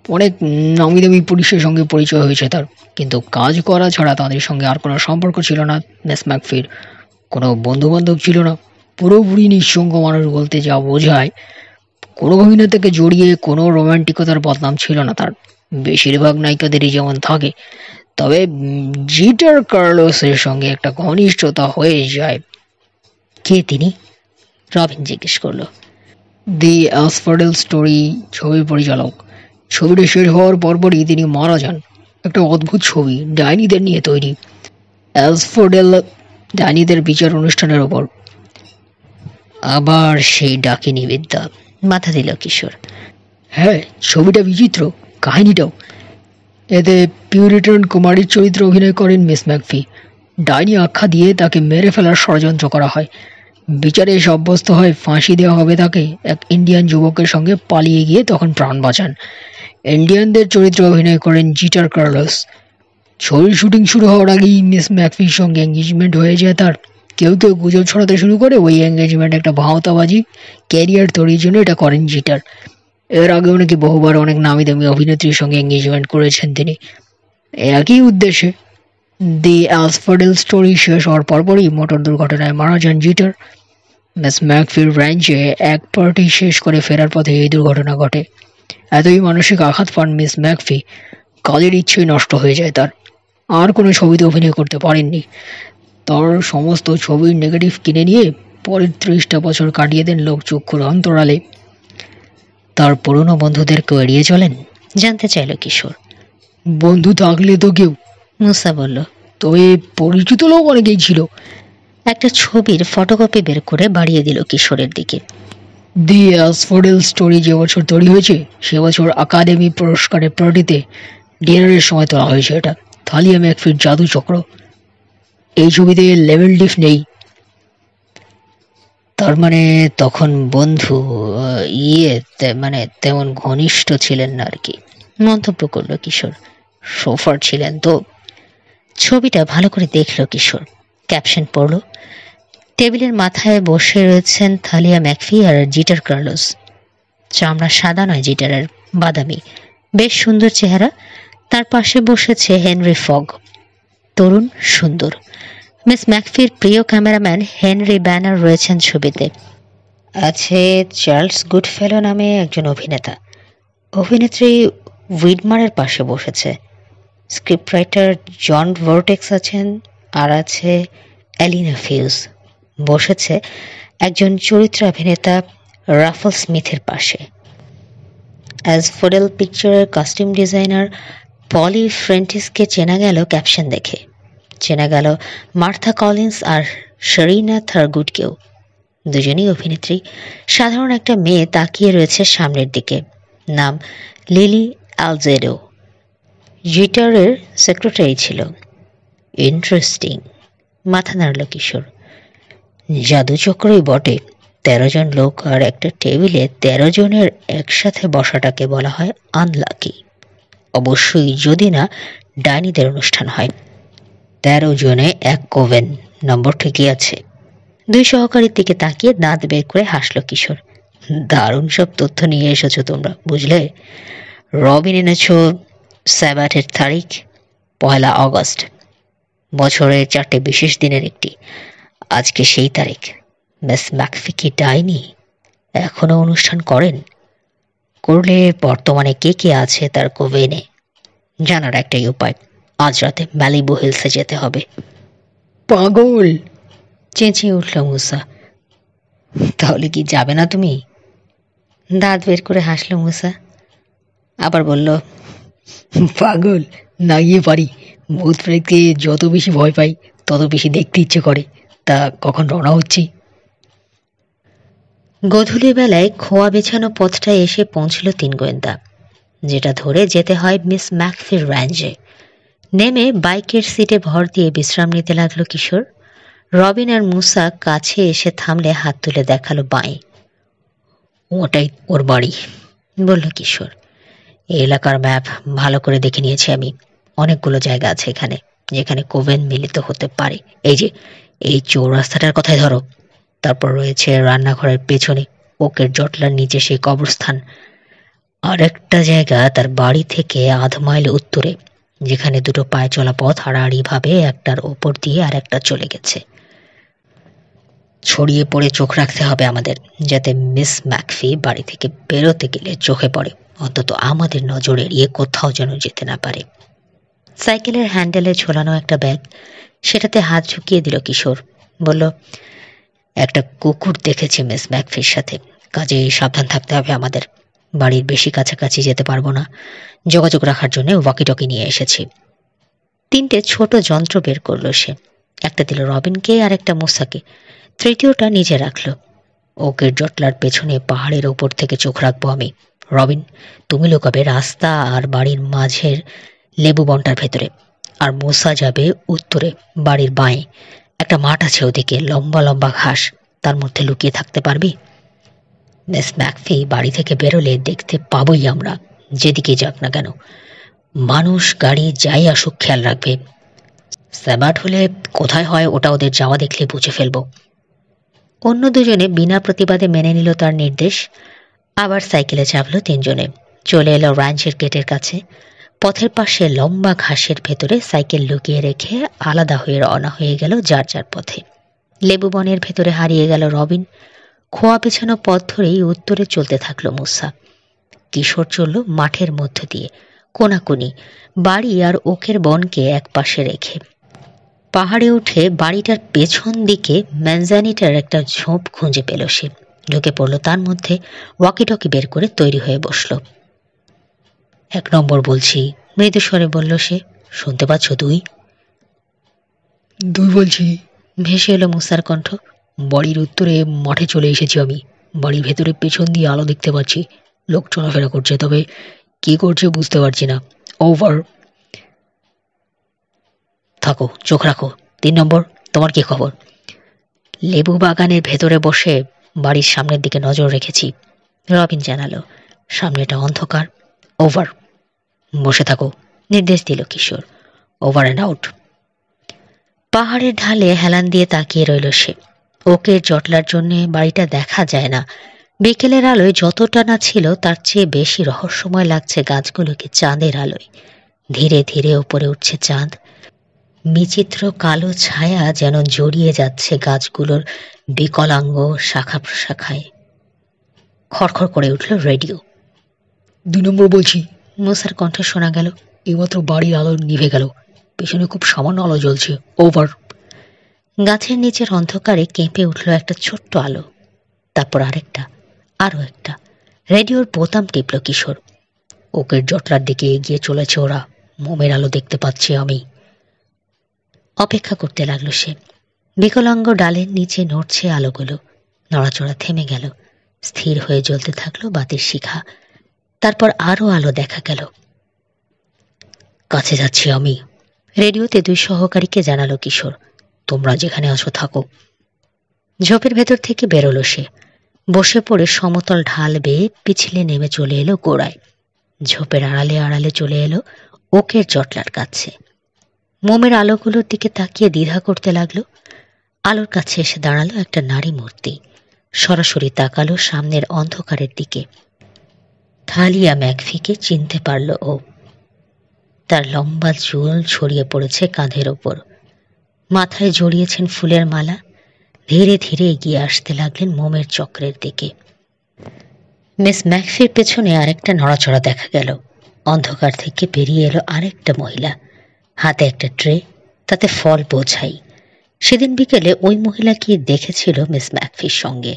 অনেক নামি দামি পুলিশের সঙ্গে পরিচয় হয়েছে তার, কিন্তু কাজ করা ছাড়া তাদের সঙ্গে আর কোনো সম্পর্ক ছিল না মিস ম্যাকফির। কোনো বন্ধুবান্ধব ছিল না। পুরোপুরি নিঃসঙ্গ মানুষ বলতে যা বোঝায়। কোনো অভিনেতাকে জড়িয়ে কোনো রোমান্টিকতার বদনাম ছিল না তার। বেশিরভাগ নায়িকাদেরই যেমন থাকে। তবে জিটার কার্লোসের সঙ্গে একটা ঘনিষ্ঠতা হয়ে যায়। কে তিনি? রবিন জিজ্ঞেস করলো। দি অ্যাসফোর্ডেল স্টোরি ছবির পরিচালক। ছবিটা শেষ হওয়ার পরপরই তিনি মারা যান। একটা অদ্ভুত ছবি, ডাইনিদের নিয়ে তৈরি। অ্যাসফোর্ডেল ডাইনিদের বিচার অনুষ্ঠানের ওপর। আবার সেই ডাকিনী বিদ্যা, মাথা দিল কিশোর। হ্যাঁ, ছবিটা বিচিত্র, কাহিনীটাও। এতে পিউরিটন কুমারীর চরিত্রে অভিনয় করেন মিস ম্যাকফি। ডাইনি আখ্যা দিয়ে তাকে মেরে ফেলার ষড়যন্ত্র করা হয়। বিচারে সাব্যস্ত হয় ফাঁসি দেওয়া হবে তাকে। এক ইন্ডিয়ান যুবকের সঙ্গে পালিয়ে গিয়ে তখন প্রাণ বাঁচান। ইন্ডিয়ানদের চরিত্রে অভিনয় করেন জিটার কার্লোস। ছবির শুটিং শুরু হওয়ার আগেই মিস ম্যাকফির সঙ্গে এঙ্গেজমেন্ট হয়ে যায় তার। কেউ কেউ গুজব ছড়াতে শুরু করে ওই এঙ্গেজমেন্ট একটা ভাওতাবাজি। ক্যারিয়ার তৈরির জন্য এটা করেন জিটার। এর আগেও নাকি বহুবার অনেক নামি দামি অভিনেত্রীর সঙ্গে এঙ্গেজমেন্ট করেছেন তিনি, একই উদ্দেশ্যে। দি অ্যাসফোর্ডেল স্টোরি শেষ হওয়ার পরপরই মোটর দুর্ঘটনায় মারা যান জিটার। মিস ম্যাকফির র্যাঞ্চে এক পার্টি শেষ করে ফেরার পথে এই দুর্ঘটনা ঘটে। এতই মানসিক আঘাত পান মিস ম্যাকফি, কাজের ইচ্ছেই নষ্ট হয়ে যায় তার। আর কোনো ছবিতে অভিনয় করতে পারেননি। তার সমস্ত ছবির নেগেটিভ কিনে নিয়ে পরের 30টা বছর কাটিয়ে দেন লোক চক্ষুর অন্তরালে। তার পুরনো বন্ধুদেরকেও এড়িয়ে চলেন? জানতে চাইল কিশোর। বন্ধু থাকলে তো কেউ, মুসা বলল। তবে পরিচিত লোক অনেকেই ছিল। একটা ছবির ফটোকপি বের করে বাড়িয়ে দিল কিশোরের দিকে। দি অ্যাসফোর্ডেল স্টোরি যে বছর তৈরি হয়েছে সে বছর একাডেমি পুরস্কারের পার্টিতে ডিনারের সময় তোলা হয়েছে এটা। থালিয়া ম্যাকফির জাদু চক্র। এই ছবিতে লেভেল ডিফ নেই। তার মানে তখন বন্ধু মানে তেমন ঘনিষ্ঠ ছিলেন না আর কি, মন্তব্য করলো কিশোর। সোফার ছিলেন তো। ছবিটা ভালো করে দেখলো কিশোর, ক্যাপশন পড়লো। টেবিলের মাথায় বসে রয়েছেন থালিয়া ম্যাকফি আর জিটার কার্লোস। চামড়া সাদা নয় জিটারের, বাদামি, বেশ সুন্দর চেহারা। তার পাশে বসেছে হেনরি ফগ, তরুণ সুন্দর। মিস ম্যাকফির প্রিয় ক্যামেরাম্যান হেনরি ব্যানার রয়েছেন ছবিতে। আছে চার্লস গুডফেলো নামে একজন অভিনেতা। অভিনেত্রী উইডমারের পাশে বসেছে। স্ক্রিপ্ট রাইটার জন ভর্টেক্স আছেন, আর আছে এলিনা ফিউজ। বসেছে একজন চরিত্রাভিনেতা রাফেল স্মিথের পাশে। অ্যাসফোর্ডেল পিকচারের কস্টিউম ডিজাইনার পলি ফ্রেন্টিসকে চেনা গেল ক্যাপশন দেখে। চেনা গেল মার্থা কলিন্স আর শরিনা থারগুডকেও। দুজনই অভিনেত্রী। সাধারণ একটা মেয়ে তাকিয়ে রয়েছে সামনের দিকে, নাম লিলি আলজেডো। জিটারের সেক্রেটারি ছিল। ইন্টারেস্টিং, মাথা নাড়ল কিশোর। জাদুচক্রই বটে। 13 জন লোক আর একটা টেবিলে 13 জনের একসাথে বসাটাকে বলা হয় আনলাকি। অবশ্যই যদি না ডাইনিদের অনুষ্ঠান হয়। 13 জনে এক কোভেন, নম্বর ঠিকই আছে। 2 সহকারীর দিকে তাকিয়ে দাঁত বের করে হাসল কিশোর। দারুণ সব তথ্য নিয়ে এসেছো তোমরা, বুঝলে? রবিন এনেছ স্যাবাটের তারিখ 1 আগস্ট, বছরের 4টে বিশেষ দিনের একটি। আজকে সেই তারিখ। মিস ম্যাকফি কি ডাইনি? এখনো অনুষ্ঠান করেন? করলে বর্তমানে কে কে আছে তার কোভেনে জানার একটাই উপায়, আজ রাতে ম্যালিবু হিলসে যেতে হবে। পাগল! চেঁচিয়ে উঠল মুসা। তাহলে কি যাবে না তুমি? দাঁত বের করে হাসল মুসা, আবার বলল, পাগল, না গিয়ে পারি। ভূত প্রেতকে যত বেশি ভয় পাই তত বেশি দেখতে ইচ্ছে করে। তা কখন রওনা হচ্ছি? গধূলি বেলায় খোয়া বেছানো পথটায় এসে পৌঁছল 3 গোয়েন্দা, যেটা ধরে যেতে হয় মিস ম্যাকফির র্যাঞ্জে। নেমে বাইকের সিটে ভর দিয়ে বিশ্রাম নিতে লাগলো কিশোর। রবিন আর মুসা কাছে এসে থামলে হাত তুলে দেখালো বাঁয়ে। ওটাই ওর বাড়ি, বলল কিশোর। এই এলাকার ম্যাপ ভালো করে দেখে নিয়েছি আমি। অনেকগুলো জায়গা আছে এখানে যেখানে কোভেন মিলিত হতে পারে। এই যে এই চৌরাস্তাটার কথাই ধরো, তারপর রয়েছে রান্নাঘরের পেছনে ওকের জটলার নিচে সেই কবরস্থান। আর একটা জায়গা তার বাড়ি থেকে আধ মাইল উত্তরে, যেখানে দুটো পায়ে চলা পথ হাড়াহাড়ি ভাবে একটার ওপর দিয়ে আর একটা চলে গেছে। ছড়িয়ে পড়ে চোখ রাখতে হবে আমাদের, যাতে মিস ম্যাকফি বাড়ি থেকে বেরোতে গেলে চোখে পড়ে, অন্তত আমাদের নজর এড়িয়ে কোথাও যেন যেতে না পারে। সাইকেলের হ্যান্ডেলে ঝোলানো একটা ব্যাগ, সেটাতে হাত ঝুঁকিয়ে দিল কিশোর। বলল, একটা কুকুর দেখেছে মিস ম্যাকফির সাথে, কাজেই সাবধান থাকতে হবে আমাদের। বাড়ির বেশি কাছাকাছি যেতে পারবো না, যোগাযোগ রাখার জন্য ওয়াকিটকি নিয়ে এসেছি। 3টে ছোট যন্ত্র বের করলো সে, একটা দিল রবিনকে আর একটা মুসাকে, তৃতীয়টা নিজে রাখলো। ওকের জটলার পেছনে পাহাড়ের ওপর থেকে চোখ রাখবো আমি। রবিন, তুমি লুকাবে রাস্তা আর বাড়ির মাঝের লেবু বনটার ভেতরে, আর মুসা যাবে উত্তরে বাড়ির বাঁয়ে। একটা মাঠ আছে ওদিকে, লম্বা লম্বা ঘাস, তার মধ্যে লুকিয়ে থাকতে পারবি? মিস ম্যাকফি বাড়ি থেকে বেরোলে দেখতে পাবোই আমরা, যেদিকে যাক না কেন। মানুষ গাড়ি যাই আসুক খেয়াল রাখবে। স্যাবাট হলে কোথায় হয় ওটা ওদের যাওয়া দেখলে বুঝে ফেলবো। অন্য দুজনে বিনা প্রতিবাদে মেনে নিল তার নির্দেশ। আবার সাইকেলে চাপলো 3 জনে। চলে এলো র্যাঞ্চের গেটের কাছে। পথের পাশে লম্বা ঘাসের ভেতরে সাইকেল লুকিয়ে রেখে আলাদা হয়ে রওনা হয়ে গেল যার যার পথে। লেবু বনের ভেতরে হারিয়ে গেল রবিন। খোয়া পেছানো পথ ধরেই উত্তরে চলতে থাকলো মুসা। কিশোর চলল মাঠের মধ্য দিয়ে, কোনাকুনি, বাড়ি আর ওকের বনকে এক পাশে রেখে। পাহাড়ে উঠে বাড়িটার পেছন দিকে ম্যানজানিটার একটা ঝোপ খুঁজে পেল সে। ঢুকে পড়ল তার মধ্যে, ওয়াকিটকি বের করে তৈরি হয়ে বসল। 1 নম্বর বলছি, মৃদু স্বরে বলল সে। শুনতে পাচ্ছ তুই? 2 বলছি। ভেসে এলো মুসার কণ্ঠ। বাড়ির উত্তরে মাঠে চলে এসেছি আমি। বাড়ির ভেতরে পেছন দিয়ে আলো দেখতে পাচ্ছি, লোক চলাফেরা করছে, তবে কি করছে বুঝতে পারছি না। ওভার। থাকো, চোখ রাখো। 3 নম্বর, তোমার কি খবর? লেবু বাগানের ভেতরে বসে বাড়ির সামনের দিকে নজর রেখেছি, রবিন জানালো। সামনেটা অন্ধকার। ওভার। বসে থাকো, নির্দেশ দিল কিশোর। Over and out. পাহাড়ের ঢালে হেলান দিয়ে তাকিয়ে রইল সে। ওকে জটলার জন্যে বাড়িটা দেখা যায় না। বিকেলের আলোয় যতটা না ছিল তার চেয়ে বেশি রহস্যময় লাগছে গাছগুলোকে চাঁদের আলোয়। ধীরে ধীরে উপরে উঠছে চাঁদ। বিচিত্র কালো ছায়া যেন জড়িয়ে যাচ্ছে গাছগুলোর বিকলাঙ্গ শাখা প্রশাখায়। খড়খড় করে উঠল রেডিও। 2 নম্বর বলছি। মুসার কণ্ঠে শোনা গেল। এইমাত্র বাড়ির আলো নিভে গেল, পেছনে খুব সামান্য আলো জ্বলছে। ওভার। গাছের নিচের অন্ধকারে কেঁপে উঠল একটা ছোট্ট আলো, তারপর আরেকটা, আরো একটা। রেডিওর বোতাম টিপল কিশোর। ওকের জটলার দিকে এগিয়ে চলেছে ওরা, মোমের আলো দেখতে পাচ্ছি আমি। অপেক্ষা করতে লাগলো সে। বিকলাঙ্গ ডালের নিচে নড়ছে আলোগুলো। নড়াচড়া থেমে গেল। স্থির হয়ে জ্বলতে থাকলো বাতির শিখা। তারপর আরো আলো দেখা গেল। কাছে যাচ্ছি আমি, রেডিওতে 2 সহকারীকে জানালো কিশোর। তোমরা যেখানে আছো থাকো। ঝোপের ভেতর থেকে বেরোলো সে। বসে পড়ে সমতল ঢাল বেয়ে পিছলে নেমে চলে এলো গোড়ায়। ঝোপের আড়ালে আড়ালে চলে এলো ওকের জটলার কাছে। মোমের আলোগুলোর দিকে তাকিয়ে দ্বিধা করতে লাগলো। আলোর কাছে এসে দাঁড়ালো একটা নারী মূর্তি। সরাসরি তাকালো সামনের অন্ধকারের দিকে। থালিয়া ম্যাকফিকে চিনতে পারল ও। তার লম্বা চুল ছড়িয়ে পড়েছে কাঁধের ওপর। মাথায় জড়িয়েছেন ফুলের মালা। ধীরে ধীরে এগিয়ে আসতে লাগলেন মোমের চক্রের দিকে। মিস ম্যাকফির পেছনে আরেকটা নড়াচড়া দেখা গেল। অন্ধকার থেকে বেরিয়ে এলো আরেকটা মহিলা, হাতে একটা ট্রে, তাতে ফল বোঝাই। সেদিন বিকেলে ওই মহিলাকে দেখেছিল মিস ম্যাকফির সঙ্গে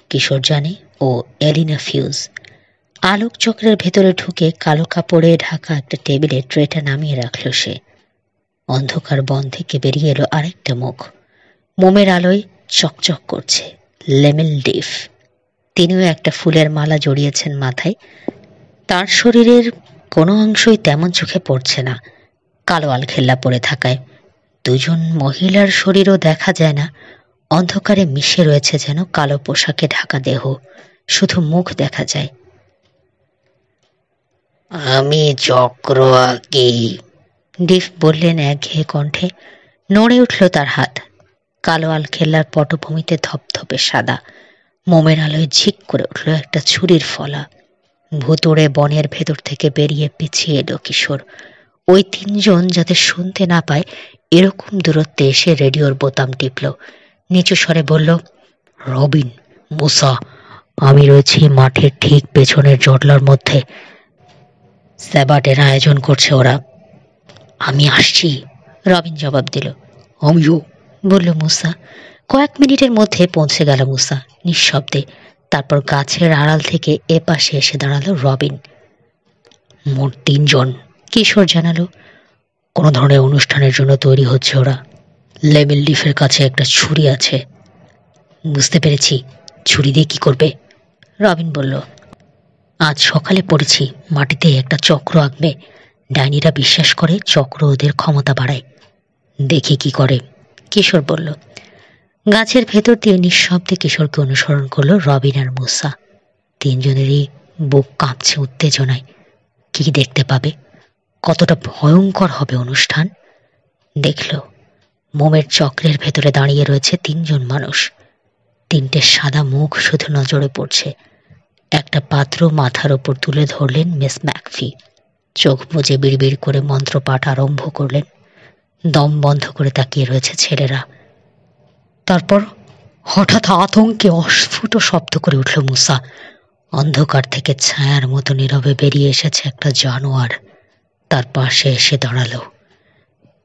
কিশোর জানে ও এলিনা ফিউজ। আলোক চক্রের ভেতরে ঢুকে কালো কাপড়ে ঢাকা একটা টেবিলে ট্রেটা নামিয়ে রাখল সে। অন্ধকার বন থেকে বেরিয়ে এলো আরেকটা মুখ, মোমের আলোয় চকচক করছে, লেমেল ডিফ। তিনিও একটা ফুলের মালা জড়িয়েছেন মাথায়। তার শরীরের কোনো অংশই তেমন চোখে পড়ছে না কালো আলখেল্লা পরে থাকায়। দুজন মহিলার শরীরও দেখা যায় না, অন্ধকারে মিশে রয়েছে যেন কালো পোশাকে ঢাকা দেহ, শুধু মুখ দেখা যায়। আমি চক্র আঁকি, ডিফ বললেন একঘেয়ে কণ্ঠে। নড়ে উঠল তার হাত। কালো আলখেল্লার পটভূমিতে ধপধপে সাদা, মোমের আলোয় ঝিক করে উঠল একটা ছুরির ফলা। ভুতুড়ে বনের ভেতর থেকে বেরিয়ে পিছিয়ে এলো কিশোর। ওই তিনজন যাতে শুনতে না পায় এরকম দূরত্বে এসে রেডিওর বোতাম টিপল। নিচু স্বরে বলল, রবিন, মুসা, আমি রয়েছি মাঠের ঠিক পেছনের জটলার মধ্যে। স্যাবাটের আয়োজন করছে ওরা। আমি আসছি, রবিন জবাব দিল। আমিও, বলল মুসা। কয়েক মিনিটের মধ্যে পৌঁছে গেল মুসা নিঃশব্দে। তারপর গাছের আড়াল থেকে এ পাশে এসে দাঁড়ালো রবিন। মোট 3 জন, কিশোর জানালো। কোনো ধরনের অনুষ্ঠানের জন্য তৈরি হচ্ছে ওরা। লেমেল লিফের কাছে একটা ছুরি আছে। বুঝতে পেরেছি, ছুরি দিয়ে কি করবে? রবিন বলল, আজ সকালে পড়েছি মাটিতে একটা চক্র আঁকবে। ডাইনিরা বিশ্বাস করে চক্র ওদের ক্ষমতা বাড়ায়। দেখি কি করে, কিশোর বলল। গাছের ভেতর দিয়ে নিঃশব্দে কিশোরকে অনুসরণ করলো রবিন আর মুসা। তিনজনেরই বুক কাঁপছে উত্তেজনায়। কি দেখতে পাবে, কতটা ভয়ঙ্কর হবে অনুষ্ঠান। দেখল মোমের চক্রের ভেতরে দাঁড়িয়ে রয়েছে 3 জন মানুষ। 3টে সাদা মুখ শুধু নজরে পড়ছে। একটা পাত্র মাথার ওপর তুলে ধরলেন মিস ম্যাকফি। চোখ বুজে বিড়বিড় করে মন্ত্রপাঠ আরম্ভ করলেন। দম বন্ধ করে তাকিয়ে রয়েছে ছেলেরা। তারপর হঠাৎ আতঙ্কে অস্ফুট শব্দ করে উঠল মুসা। অন্ধকার থেকে ছায়ার মতো নীরবে বেরিয়ে এসেছে একটা জানোয়ার। তার পাশে এসে দাঁড়ালো।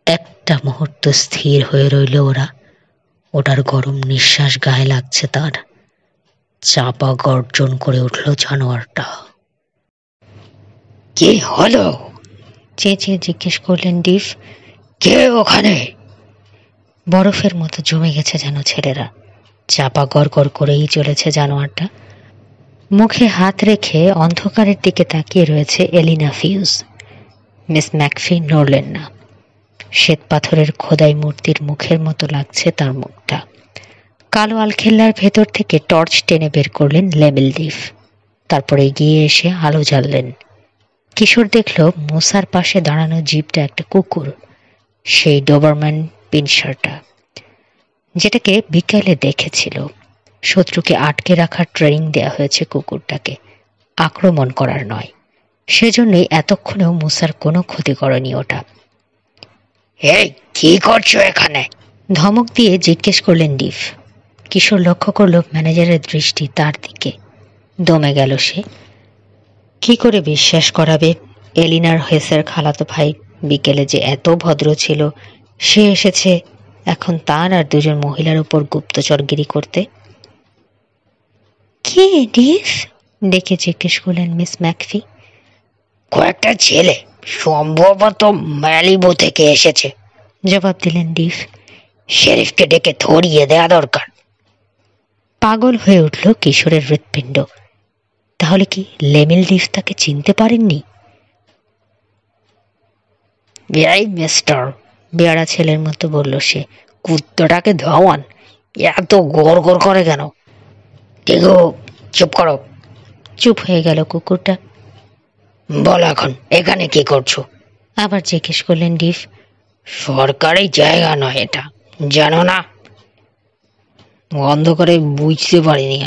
একটা মুহূর্ত স্থির হয়ে রইল ওরা। ওটার গরম নিঃশ্বাস গায়ে লাগছে তার। চাপা গর্জন করে উঠল জানোয়ারটা। কি হলো? চেঁচিয়ে জিজ্ঞেস করলেন ডিফ। কে ওখানে? বরফের মতো জমে গেছে যেন ছেলেরা। চাপা গড়গড় করেই চলেছে জানোয়ারটা। মুখে হাত রেখে অন্ধকারের দিকে তাকিয়ে রয়েছে এলিনা ফিউজ। মিস ম্যাকফি নড়লেন না। শ্বেত পাথরের খোদাই মূর্তির মুখের মতো লাগছে তার মুখটা। কালো আলখেল্লার ভেতর থেকে টর্চ টেনে বের করলেন লেমেল ডিফ। তারপর এগিয়ে এসে আলো জ্বাললেন। কিশোর দেখল মুসার পাশে দাঁড়ানো জিপটা একটা কুকুর, সেই ডোবারম্যান পিনশারটা, যেটাকে বিকালে দেখেছিল। শত্রুকে আটকে রাখার ট্রেনিং দেয়া হয়েছে কুকুরটাকে, আক্রমণ করার নয়। সেজন্যই এতক্ষণেও মুসার কোনো ক্ষতি করেনি ওটা। এই, কি করছো এখানে? ধমক দিয়ে জিজ্ঞেস করলেন ডিফ। কিশোর লক্ষ্য করল ম্যানেজারের দৃষ্টি তার দিকে। দমে গেল সে। কি করে বিশ্বাস করাবে এলিনার হেসের খালাতো ভাই বিকেলে যে এত ভদ্র ছিল, সে এসেছে এখন তার আর 2 জন মহিলার উপর গুপ্তচরগিরি করতে? কে ডিফ? ডেকে জিজ্ঞেস করলেন মিস ম্যাকফি। কয়েকটা ছেলে, সম্ভবত ম্যালিবু থেকে এসেছে, জবাব দিলেন ডিফ। শেরিফকে ডেকে ধরিয়ে দেয়া দরকার। পাগল হয়ে উঠল কিশোরের হৃৎপিণ্ড। তাহলে কি লেমেল ডিফ তাকে চিনতে পারেননি? এই মিস্টার, বেয়ারা ছেলের মতো বলল সে, কুত্তাটাকে ধাওয়ান। এত গড় গড় করে কেন? টিগু, চুপ করো। চুপ হয়ে গেল কুকুরটা। বলো এখন এখানে কি করছো? আবার জিজ্ঞেস করলেন ডিফ। সরকারি জায়গা নয় এটা, জানো না? অন্ধকারে বুঝতে পারিনি।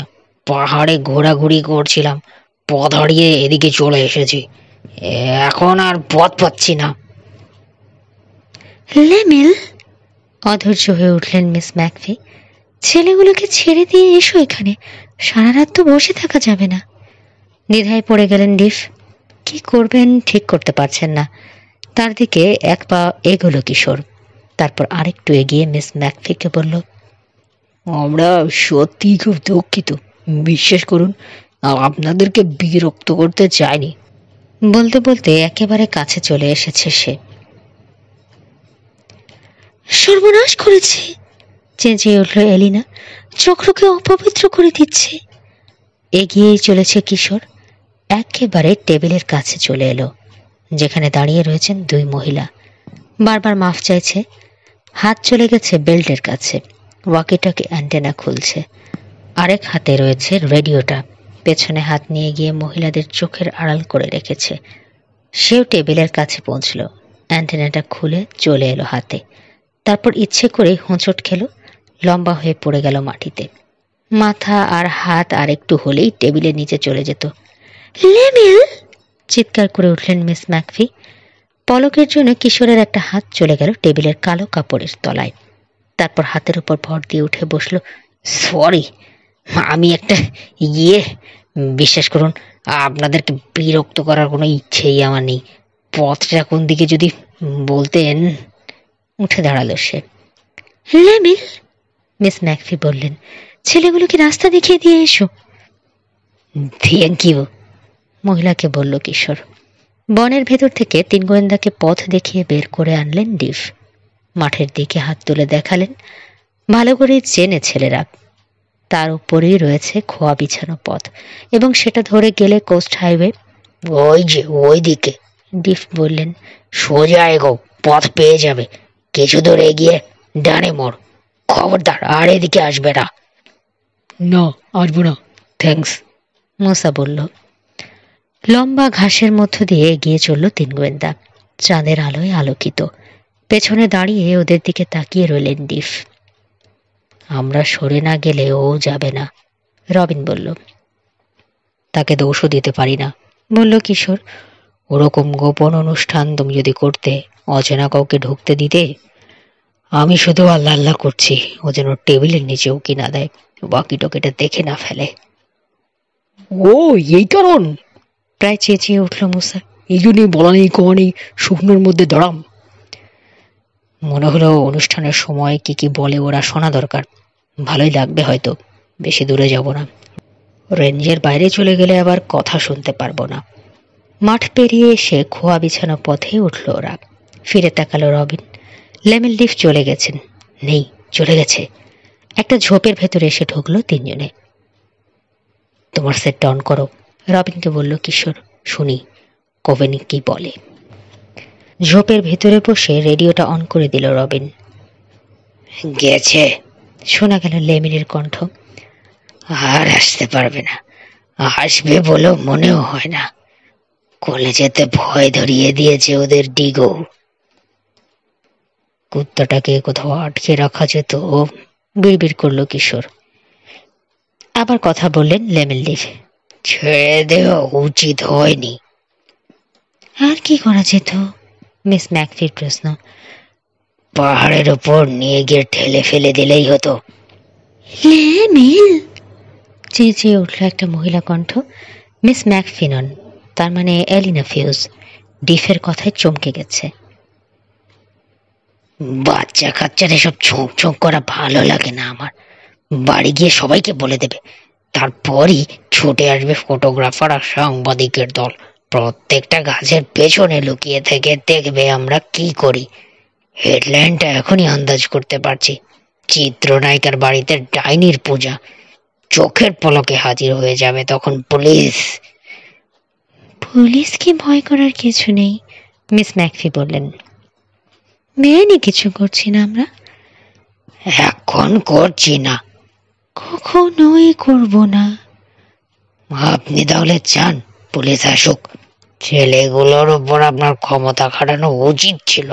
পাহাড়ে ঘোরাঘুরি করছিলাম, পথ হারিয়ে এদিকে চলে এসেছি। এখন আর পথ পাচ্ছি না। লেমেল, অধৈর্য হয়ে উঠলেন মিস ম্যাকফি। ছেলেগুলোকে ছেড়ে দিয়ে এসো এখানে, সারা রাত তো বসে থাকা যাবে না। দ্বিধায় পড়ে গেলেন ডিফ। কি করবেন ঠিক করতে পারছেন না। তার দিকে এক পা এগোলো কিশোর, তারপর আরেকটু এগিয়ে মিস ম্যাকফিকে বলল, আমরা সত্যি খুব দুঃখিত, বিশ্বাস করুন, আপনাদেরকে বিরক্ত করতে চাইনি। বলতে বলতে একেবারে কাছে চলে এসেছে সে। সর্বনাশ করেছে, চেঁচিয়ে উঠল এলিনা, চক্রকে অপবিত্র করে দিচ্ছে। এগিয়েই চলেছে কিশোর, একেবারে টেবিলের কাছে চলে এলো, যেখানে দাঁড়িয়ে রয়েছেন দুই মহিলা। বারবার মাফ চাইছে, হাত চলে গেছে বেল্টের কাছে, ওয়াকিটকি অ্যান্টেনা খুলছে। আরেক হাতে রয়েছে রেডিওটা, পেছনে হাত নিয়ে গিয়ে মহিলাদের চোখের আড়াল করে রেখেছে। সেও টেবিলের কাছে পৌঁছল, অ্যান্টেনাটা খুলে চলে এলো হাতে, তারপর ইচ্ছে করে হোঁচট খেলো, লম্বা হয়ে পড়ে গেল মাটিতে। মাথা আর হাত আর একটু হলেই টেবিলের নিচে চলে যেত। লেমিল, চিৎকার করে উঠলেন মিস ম্যাকফি। পলকের জন্য কিশোরের একটা হাত চলে গেল টেবিলের কালো কাপড়ের তলায়, তারপর হাতের উপর ভর দিয়ে উঠে বসলো। সরি, আমি একটা বিশ্বাস করুন, আপনাদেরকে বিরক্ত করার কোনো ইচ্ছেই আমার নেই। পথটা কোন দিকে যদি বলতেন। উঠে দাঁড়ালো সে। লেমিল, মিস ম্যাকফি বললেন, ছেলেগুলোকে রাস্তা দেখিয়ে দিয়ে এসো। থ্যাংক ইউ, মহিলাকে বলল কিশোর। বনের ভেতর থেকে তিন গোয়েন্দাকে পথ দেখিয়ে বের করে আনলেন ডিফ। মাঠের দিকে হাত তুলে দেখালেন। ভালো করে চেনে ছেলেরা, তার উপরেই রয়েছে খোয়া বিছানো পথ, এবং সেটা ধরে গেলে কোস্ট হাইওয়ে। ওই যে ওই দিকে, ডিফ বললেন। সোজা এগো, পথ পেয়ে যাবে। কিছু দূর এগিয়ে ডানে মোড়। খবরদার আর এদিকে আসবে না। না, আসবো না, থ্যাঙ্কস, মুসা বলল। লম্বা ঘাসের মধ্য দিয়ে এগিয়ে চলল তিন গোয়েন্দা, চাঁদের আলোয় আলোকিত। পেছনে দাঁড়িয়ে ওদের দিকে তাকিয়ে রইলেন ডিফ। আমরা সরে না গেলে ও যাবে না, রবিন বলল। তাকে দোষও দিতে পারি না, বলল কিশোর। ওরকম গোপন অনুষ্ঠান তুমি যদি করতে, অচেনা কাউকে ঢুকতে দিতে? আমি শুধু আল্লাহ আল্লাহ করছি ও যেন টেবিলের নিচে উকি না দেয়, বাকি টকেটা দেখে না ফেলে। ও এই কারণ, প্রায় চেঁচিয়ে উঠল মুসা। এই জন্যই বলা নেই কওয়া নেই, শুকনোর মধ্যে দাঁড়াম। মনে হলো অনুষ্ঠানের সময় কি কি বলে ওরা শোনা দরকার। ভালোই লাগবে হয়তো, বেশি দূরে যাব না। রেঞ্জের বাইরে চলে গেলে আবার কথা শুনতে পারবো না। মাঠ পেরিয়ে এসে খোয়া বিছানো পথে উঠল ওরা। ফিরে তাকালো রবিন। লেমিল ডিফ চলে গেছেন। নেই, চলে গেছে। একটা ঝোপের ভেতরে এসে ঢুকলো তিনজনে। তোমার সেটটা অন করো, রবিনকে বলল কিশোর। শুনি কোভেন কি বলে। ঝোপের ভেতরে বসে রেডিওটা অন করে দিল রবিন। গেছে, শোনা গেল লেমিনের কণ্ঠ। আর আসতে পারবে না, আসবে বলেও মনেও হয় না। কলেজেতে ভয় ধরিয়ে দিয়েছে ওদের ডিগো। কুত্তাটাকে কোথাও আটকে রাখা যেত, বিড়বিড় করলো কিশোর। আবার কথা বললেন লেমিল ডিফ। ছেড়ে দেওয়া উচিত হয়নি। আর কি করা যেত? মিস ম্যাকফির প্রশ্ন। পাহাড়ের ওপর নিয়ে গিয়ে ঠেলে ফেলে দিলেই হতো। লেমিল, চেঁচিয়ে উঠল একটা মহিলা কণ্ঠ। মিস ম্যাকফি নন, তার মানে এলিনা ফিউজ। ডিফের কথায় চমকে গেছে। বাচ্চা কাচ্চার এসব ছোঁক ছোঁক করা ভালো লাগে না আমার। বাড়ি গিয়ে সবাইকে বলে দেবে, তারপরই ছুটে আসবে ফটোগ্রাফার আর সাংবাদিকের দল। প্রত্যেকটা গাছের পেছনে লুকিয়ে থেকে দেখবে আমরা কি করি। হেডলাইনটা এখনই আন্দাজ করতে পারছি। চিত্রনায়িকার বাড়িতে ডাইনির পূজা, চোখের পলকে হাজির হয়ে যাবে তখন পুলিশ। পুলিশকে ভয় করার কিছু নেই, মিস ম্যাকফি বললেন। বেআইনি কিছু করছি না আমরা। এখন করছি না, কখনোই করব না। আপনি তাহলে চান পুলিশ আসুক? ছেলেগুলোর উপর আপনার ক্ষমতা খাটানো উচিত ছিল,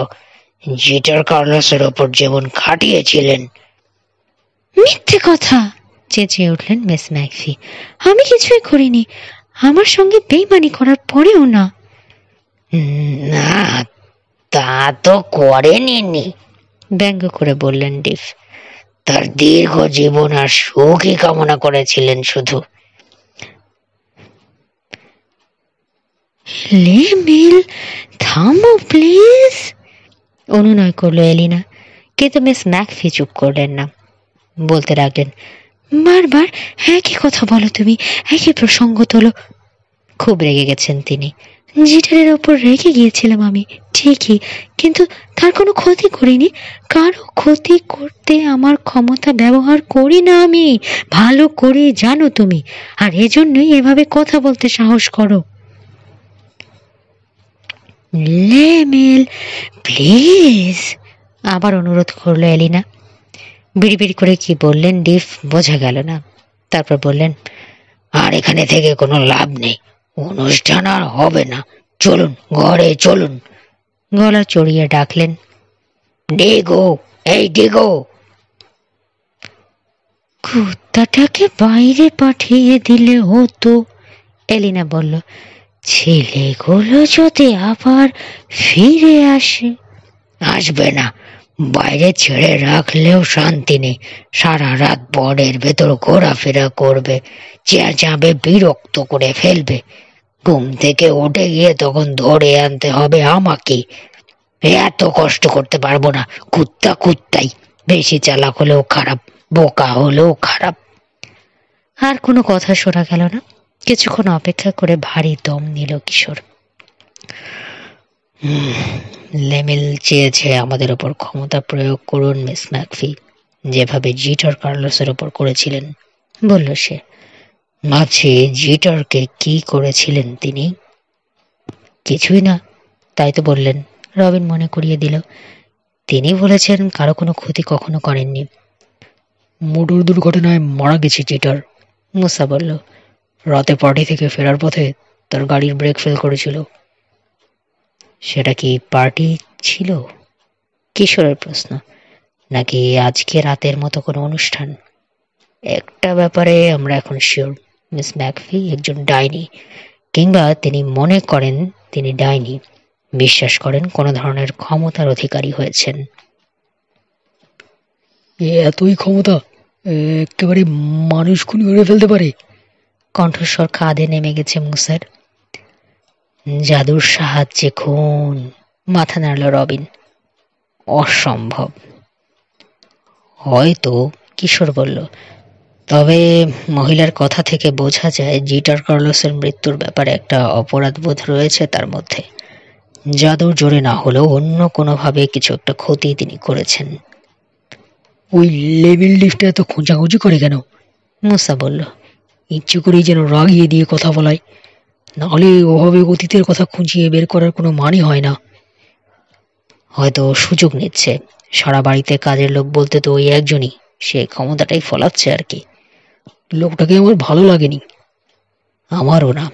জিটার কার্লোসের ওপর যেমন খাটিয়েছিলেন। মিথ্যে কথা, চেঁচিয়ে উঠলেন মিস ম্যাকফি। আমি কিছুই করিনি, আমার সঙ্গে বেইমানি করার পরেও না। না, তা তো করেনি, ব্যঙ্গ করে বললেন ডিফ। তার দীর্ঘ জীবন আর সুখই কামনা করেছিলেন শুধু। লেমিল, থামো প্লিজ, অনুনয় করলো এলিনা। কিন্তু মিস ম্যাকফি চুপ করলেন না, বলতে লাগলেন, বারবার একই কথা বলো তুমি, একই প্রসঙ্গ তোলো। খুব রেগে গেছেন তিনি। জিটারের ওপর রেগে গিয়েছিলাম আমি ঠিকই, কিন্তু তার কোনো ক্ষতি করিনি। কারো ক্ষতি করতে আমার ক্ষমতা ব্যবহার করি না আমি, ভালো করে জানো তুমি, আর এজন্যই এভাবে কথা বলতে সাহস করো। লেমিল, প্লিজ, আবার অনুরোধ করলো এলিনা। বিড়বিড় করে কি বললেন ডিফ বোঝা গেল না। তারপর বললেন, আর এখানে থেকে কোনো লাভ নেই, অনুষ্ঠান আর হবে না, চলুন ঘরে চলুন। গলা চড়িয়ে ডাকলেন, ডিগো, এই ডিগো। কুত্তাটাকে বাইরে পাঠিয়ে দিলে হতো, এলিনা বলল, ছেলেগুলো যদি আবার ফিরে আসে। আসবে না, বাইরে ছেড়ে রাখলেও শান্তি নেই, সারা রাত বনের ভেতর ঘোরাফেরা করবে, চেঁচাবে, বিরক্ত করে ফেলবে। ঘুম থেকে উঠে গিয়ে তখন ধরে আনতে হবে আমাকে। এত কষ্ট করতে পারবো না, কুত্তা কুত্তাই, বেশি চালাক হলেও খারাপ, বোকা হলেও খারাপ। আর কোনো কথা শোনা গেল না। কিছুক্ষণ অপেক্ষা করে ভারী দম নিল কিশোর। লেমিল চেয়েছে আমাদের ওপর ক্ষমতা প্রয়োগ করুন মিস ম্যাকফি, যেভাবে জিটার কার্লোসের ওপর করেছিলেন, বলল সে। ভাবছি জিটারকে কি করেছিলেন তিনি? কিছুই না, তাই তো বললেন, রবিন মনে করিয়ে দিল। তিনি বলেছেন কারো কোনো ক্ষতি কখনো করেননি। মোটর দুর্ঘটনায় মারা গেছে জিটার, মুসা বলল। রাতে পার্টি থেকে ফেরার পথে তার গাড়ির ব্রেক ফেল করেছিল। সেটা কি পার্টি ছিল? কিশোরের প্রশ্ন। নাকি আজকে রাতের মতো কোনো অনুষ্ঠান? একটা ব্যাপারে আমরা এখন শিওর, মিস ম্যাকফি একজন ডাইনি, কিংবা তিনি মনে করেন তিনি ডাইনি, বিশ্বাস করেন কোনো ধরনের ক্ষমতার অধিকারী হয়েছেন। এতই ক্ষমতা, একেবারে মানুষ খুন করে ফেলতে পারে? কণ্ঠস্বর কাঁধে নেমে গেছে মুসার। জাদুর সাহায্যে খুন, মাথা নাড়ল রবিন। অসম্ভব। হয়তো, কিশোর বলল, তবে মহিলার কথা থেকে বোঝা যায় জিটার কার্লোসের মৃত্যুর ব্যাপারে একটা অপরাধ বোধ রয়েছে তার মধ্যে। জাদুর জোরে না হলেও অন্য কোনোভাবে কিছু একটা ক্ষতি তিনি করেছেন। ওই লেভেল লিফটে এত খোঁজাখুঁজি করে কেন? মুসা বলল। ইচ্ছে করেই যেন রাগিয়ে দিয়ে কথা বলায়, নাহলে ওভাবে অতীতের কথা খুঁজিয়ে বের করার কোনো মানে হয় না। হয়তো সুযোগ নিচ্ছে। সারা বাড়িতে কাজের লোক বলতে তো ওই একজনই, সে ক্ষমতাটাই ফলাচ্ছে আর কি। লোকটাকে আমার ভালো লাগেনি। আমারও না।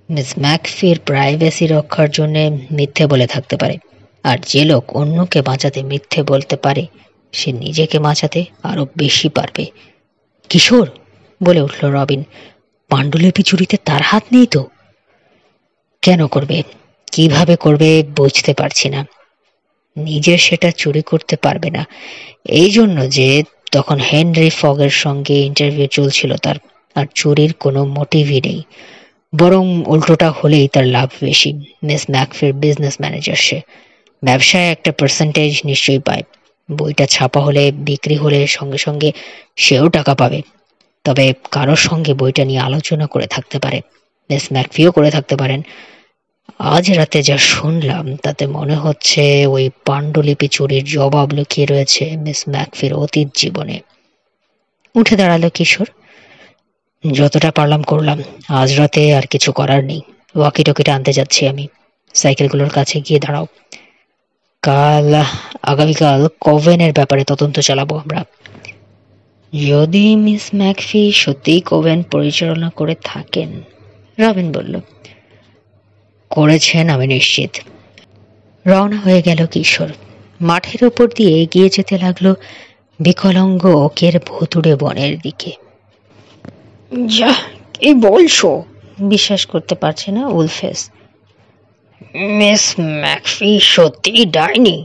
মিস ম্যাকফির প্রাইভেসি রক্ষার জন্য মিথ্যে বলে থাকতে পারে, আর যে লোক অন্যকে বাঁচাতে মিথ্যে বলতে পারে সে নিজেকে বাঁচাতে আরো বেশি পারবে। কিশোর, বলে উঠল রবিন, পাণ্ডুলিপি চুরিতে তার হাত নেই তো? কেন করবে, কিভাবে করবে বুঝতে পারছি না। নিজে সেটা চুরি করতে পারবে না, এই জন্য যে তখন হেনরি ফগের সঙ্গে ইন্টারভিউ চলছিল তার, আর চুরির কোনো মোটিভই নেই। বরং উল্টোটা হলেই তার লাভ বেশি। মিস ম্যাকফির বিজনেস ম্যানেজার, সে ব্যবসায় একটা পার্সেন্টেজ নিশ্চয়ই পায়। বইটা ছাপা হলে, বিক্রি হলে সঙ্গে সঙ্গে সেও টাকা পাবে। তবে কারোর সঙ্গে বইটা নিয়ে আলোচনা করে থাকতে পারে, মিস ম্যাকফিও করে থাকতে পারেন। আজ রাতে যা শুনলাম তাতে মনে হচ্ছে ওই পাণ্ডুলিপি চুরির জবাব লুকিয়ে রয়েছে মিস ম্যাকফির অতীত জীবনে। উঠে দাঁড়ালো কিশোর। যতটা পারলাম করলাম, আজ রাতে আর কিছু করার নেই। ওয়াকি টকিটা আনতে যাচ্ছি আমি। সাইকেলগুলোর কাছে গিয়ে দাঁড়াও। আগামীকাল কোভেনের ব্যাপারে তদন্ত চালাবো আমরা। যদি মিস ম্যাকফি সত্যিই কোভেন পরিচালনা করে থাকেন, রবিন বলল। করেছেন আমি নিশ্চিত। রওনা হয়ে গেল কিশোর। মাঠের উপর দিয়ে এগিয়ে যেতে লাগলো বিকলাঙ্গ ওকের ভুতুড়ে বনের দিকে। যা, কি বলছো? বিশ্বাস করতে পারছে না উলফেস। মিস ম্যাকফি সত্যি ডাইনি?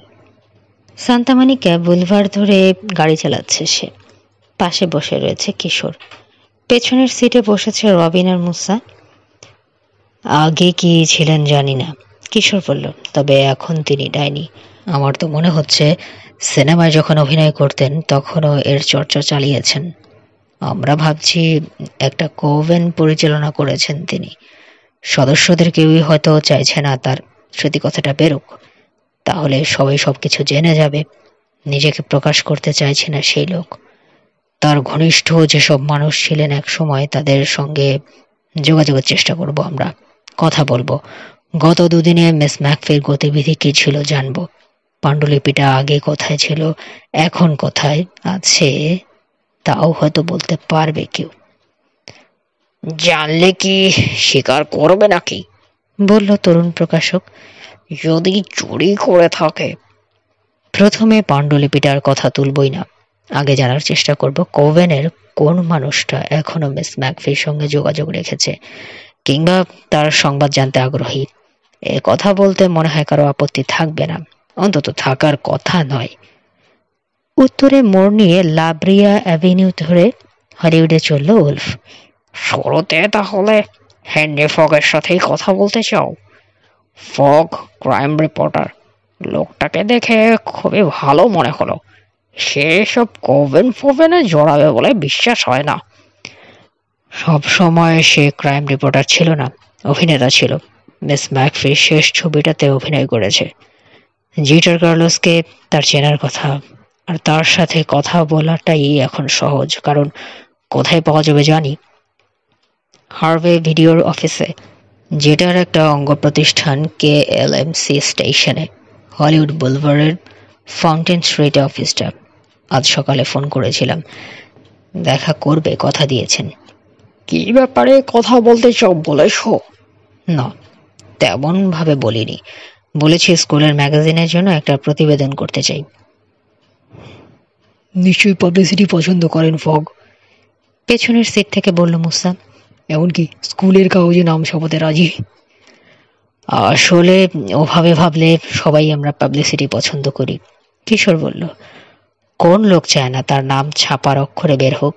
সান্তামানিকা বুলভার ধরে গাড়ি চালাচ্ছে সে। পাশে বসে রয়েছে কিশোর। পেছনের সিটে বসেছে রবিন আর মুসা। আগে কি ছিলেন জানি না, কিশোর বলল। তবে এখন তিনি ডাইনি। আমার তো মনে হচ্ছে সিনেমায় যখন অভিনয় করতেন তখনও এর চর্চা চালিয়েছেন। আমরা ভাবছি একটা কোভেন পরিচালনা করেছেন তিনি। সদস্যদের কেউই হয়তো চাইছে না তার সত্যি কথাটা বেরোক, তাহলে সবাই সবকিছু জেনে যাবে। নিজেকে প্রকাশ করতে চাইছে না সেই লোক। তার ঘনিষ্ঠ যেসব মানুষ ছিলেন এক সময়, তাদের সঙ্গে যোগাযোগের চেষ্টা করব, আমরা কথা বলবো। গত দুদিনে মিস ম্যাকফির গতিবিধি কি ছিল জানবো। পাণ্ডুলিপিটা আগে কোথায় ছিল, এখন কোথায় আছে তাও হয়তো বলতে পারবে কেউ। জানলে কি স্বীকার করবে নাকি? বলল তরুণ প্রকাশক। যদি চুরি করে থাকে? প্রথমে পাণ্ডুলিপিটার কথা তুলবই না, আগে জানার চেষ্টা করব কোভেনের কোন মানুষটা এখনো মিস ম্যাকফির সঙ্গে যোগাযোগ রেখেছে কিংবা তার সংবাদ জানতে আগ্রহী। এ কথা বলতে মনে হয় কারো আপত্তি থাকবে না, অন্তত থাকার কথা নয়। উত্তরে মোড় নিয়ে লাব্রিয়া অ্যাভিনিউ ধরে হলিউডে চলল উলফ। শুরুতে তাহলে হেনরি ফগের সাথেই কথা বলতে চাও? ফগ ক্রাইম রিপোর্টার, লোকটাকে দেখে খুবই ভালো মনে হলো। সে সব কোভেন ফোভেনে জড়াবে বলে বিশ্বাস হয় না। সব সময় সে ক্রাইম রিপোর্টার ছিল না, অভিনেতা ছিল। মিস ম্যাকফির শেষ ছবিটাতে অভিনয় করেছে। জিটার কার্লোসকে তার চেনার কথা, আর তার সাথে কথা বলাটাই এখন সহজ, কারণ কোথায় পাওয়া যাবে জানি। হার্ভে ভিডিওর অফিসে, যেটার একটা অঙ্গ প্রতিষ্ঠান KLMC স্টেশনে, হলিউড বুলভারের ফাউন্টেন স্ট্রিটে অফিসটা। আজ সকালে ফোন করেছিলাম, দেখা করবে কথা দিয়েছেন। কি ব্যাপারে কথা বলতে চাও বলেছ? না, তেমন ভাবে বলিনি। বলেছি স্কুলের ম্যাগাজিনের জন্য একটা প্রতিবেদন করতে চাই। নিশ্চয়ই পাবলিসিটি পছন্দ করেন ফগ। পেছনের সিট থেকে বলল মুসা। এমনকি স্কুলের কাগজে নাম ছাপাতে রাজি। আসলে ওভাবে ভাবলে সবাই আমরা পাবলিসিটি পছন্দ করি, কিশোর বলল। কোন লোক চায় না তার নাম ছাপার অক্ষরে বের হোক,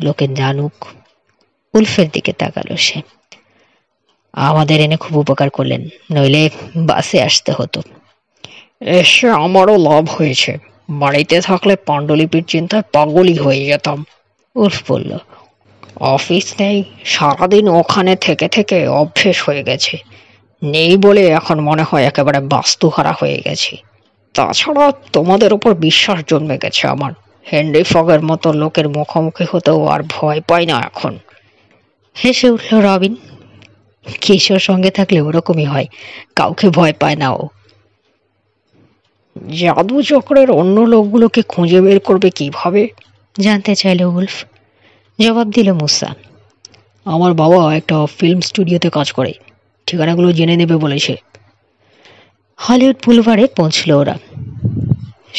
লোকে জানুক। উলফের দিকে তাকালো সে। আমাদের এনে খুব উপকার করলেন, নইলে বাসে আসতে হতো। এসে আমারও লাভ হয়েছে। বাড়িতে থাকলে পাণ্ডুলিপির চিন্তায় পাগলই হয়ে যেতাম। উলফ বলল। অফিস নেই, সারাদিন ওখানে থেকে থেকে অভ্যেস হয়ে গেছে। নেই বলে এখন মনে হয় একেবারে বাস্তুহারা হয়ে গেছি। তাছাড়া তোমাদের উপর বিশ্বাস জন্মে গেছে আমার। হেনরি ফগের মতো লোকের মুখোমুখি হতেও আর ভয় পাই না এখন। হেসে উঠল রবিন। কিশোর সঙ্গে থাকলে ওরকমই হয়, কাউকে ভয় পায় না ও। জাদু চক্রের অন্য লোকগুলোকে খুঁজে বের করবে কিভাবে? জানতে চাইল উলফ। জবাব দিল মুসা। আমার বাবা একটা ফিল্ম স্টুডিওতে কাজ করে, ঠিকানাগুলো জেনে নেবে বলেছে। হলিউড বুলভারে পৌঁছল ওরা।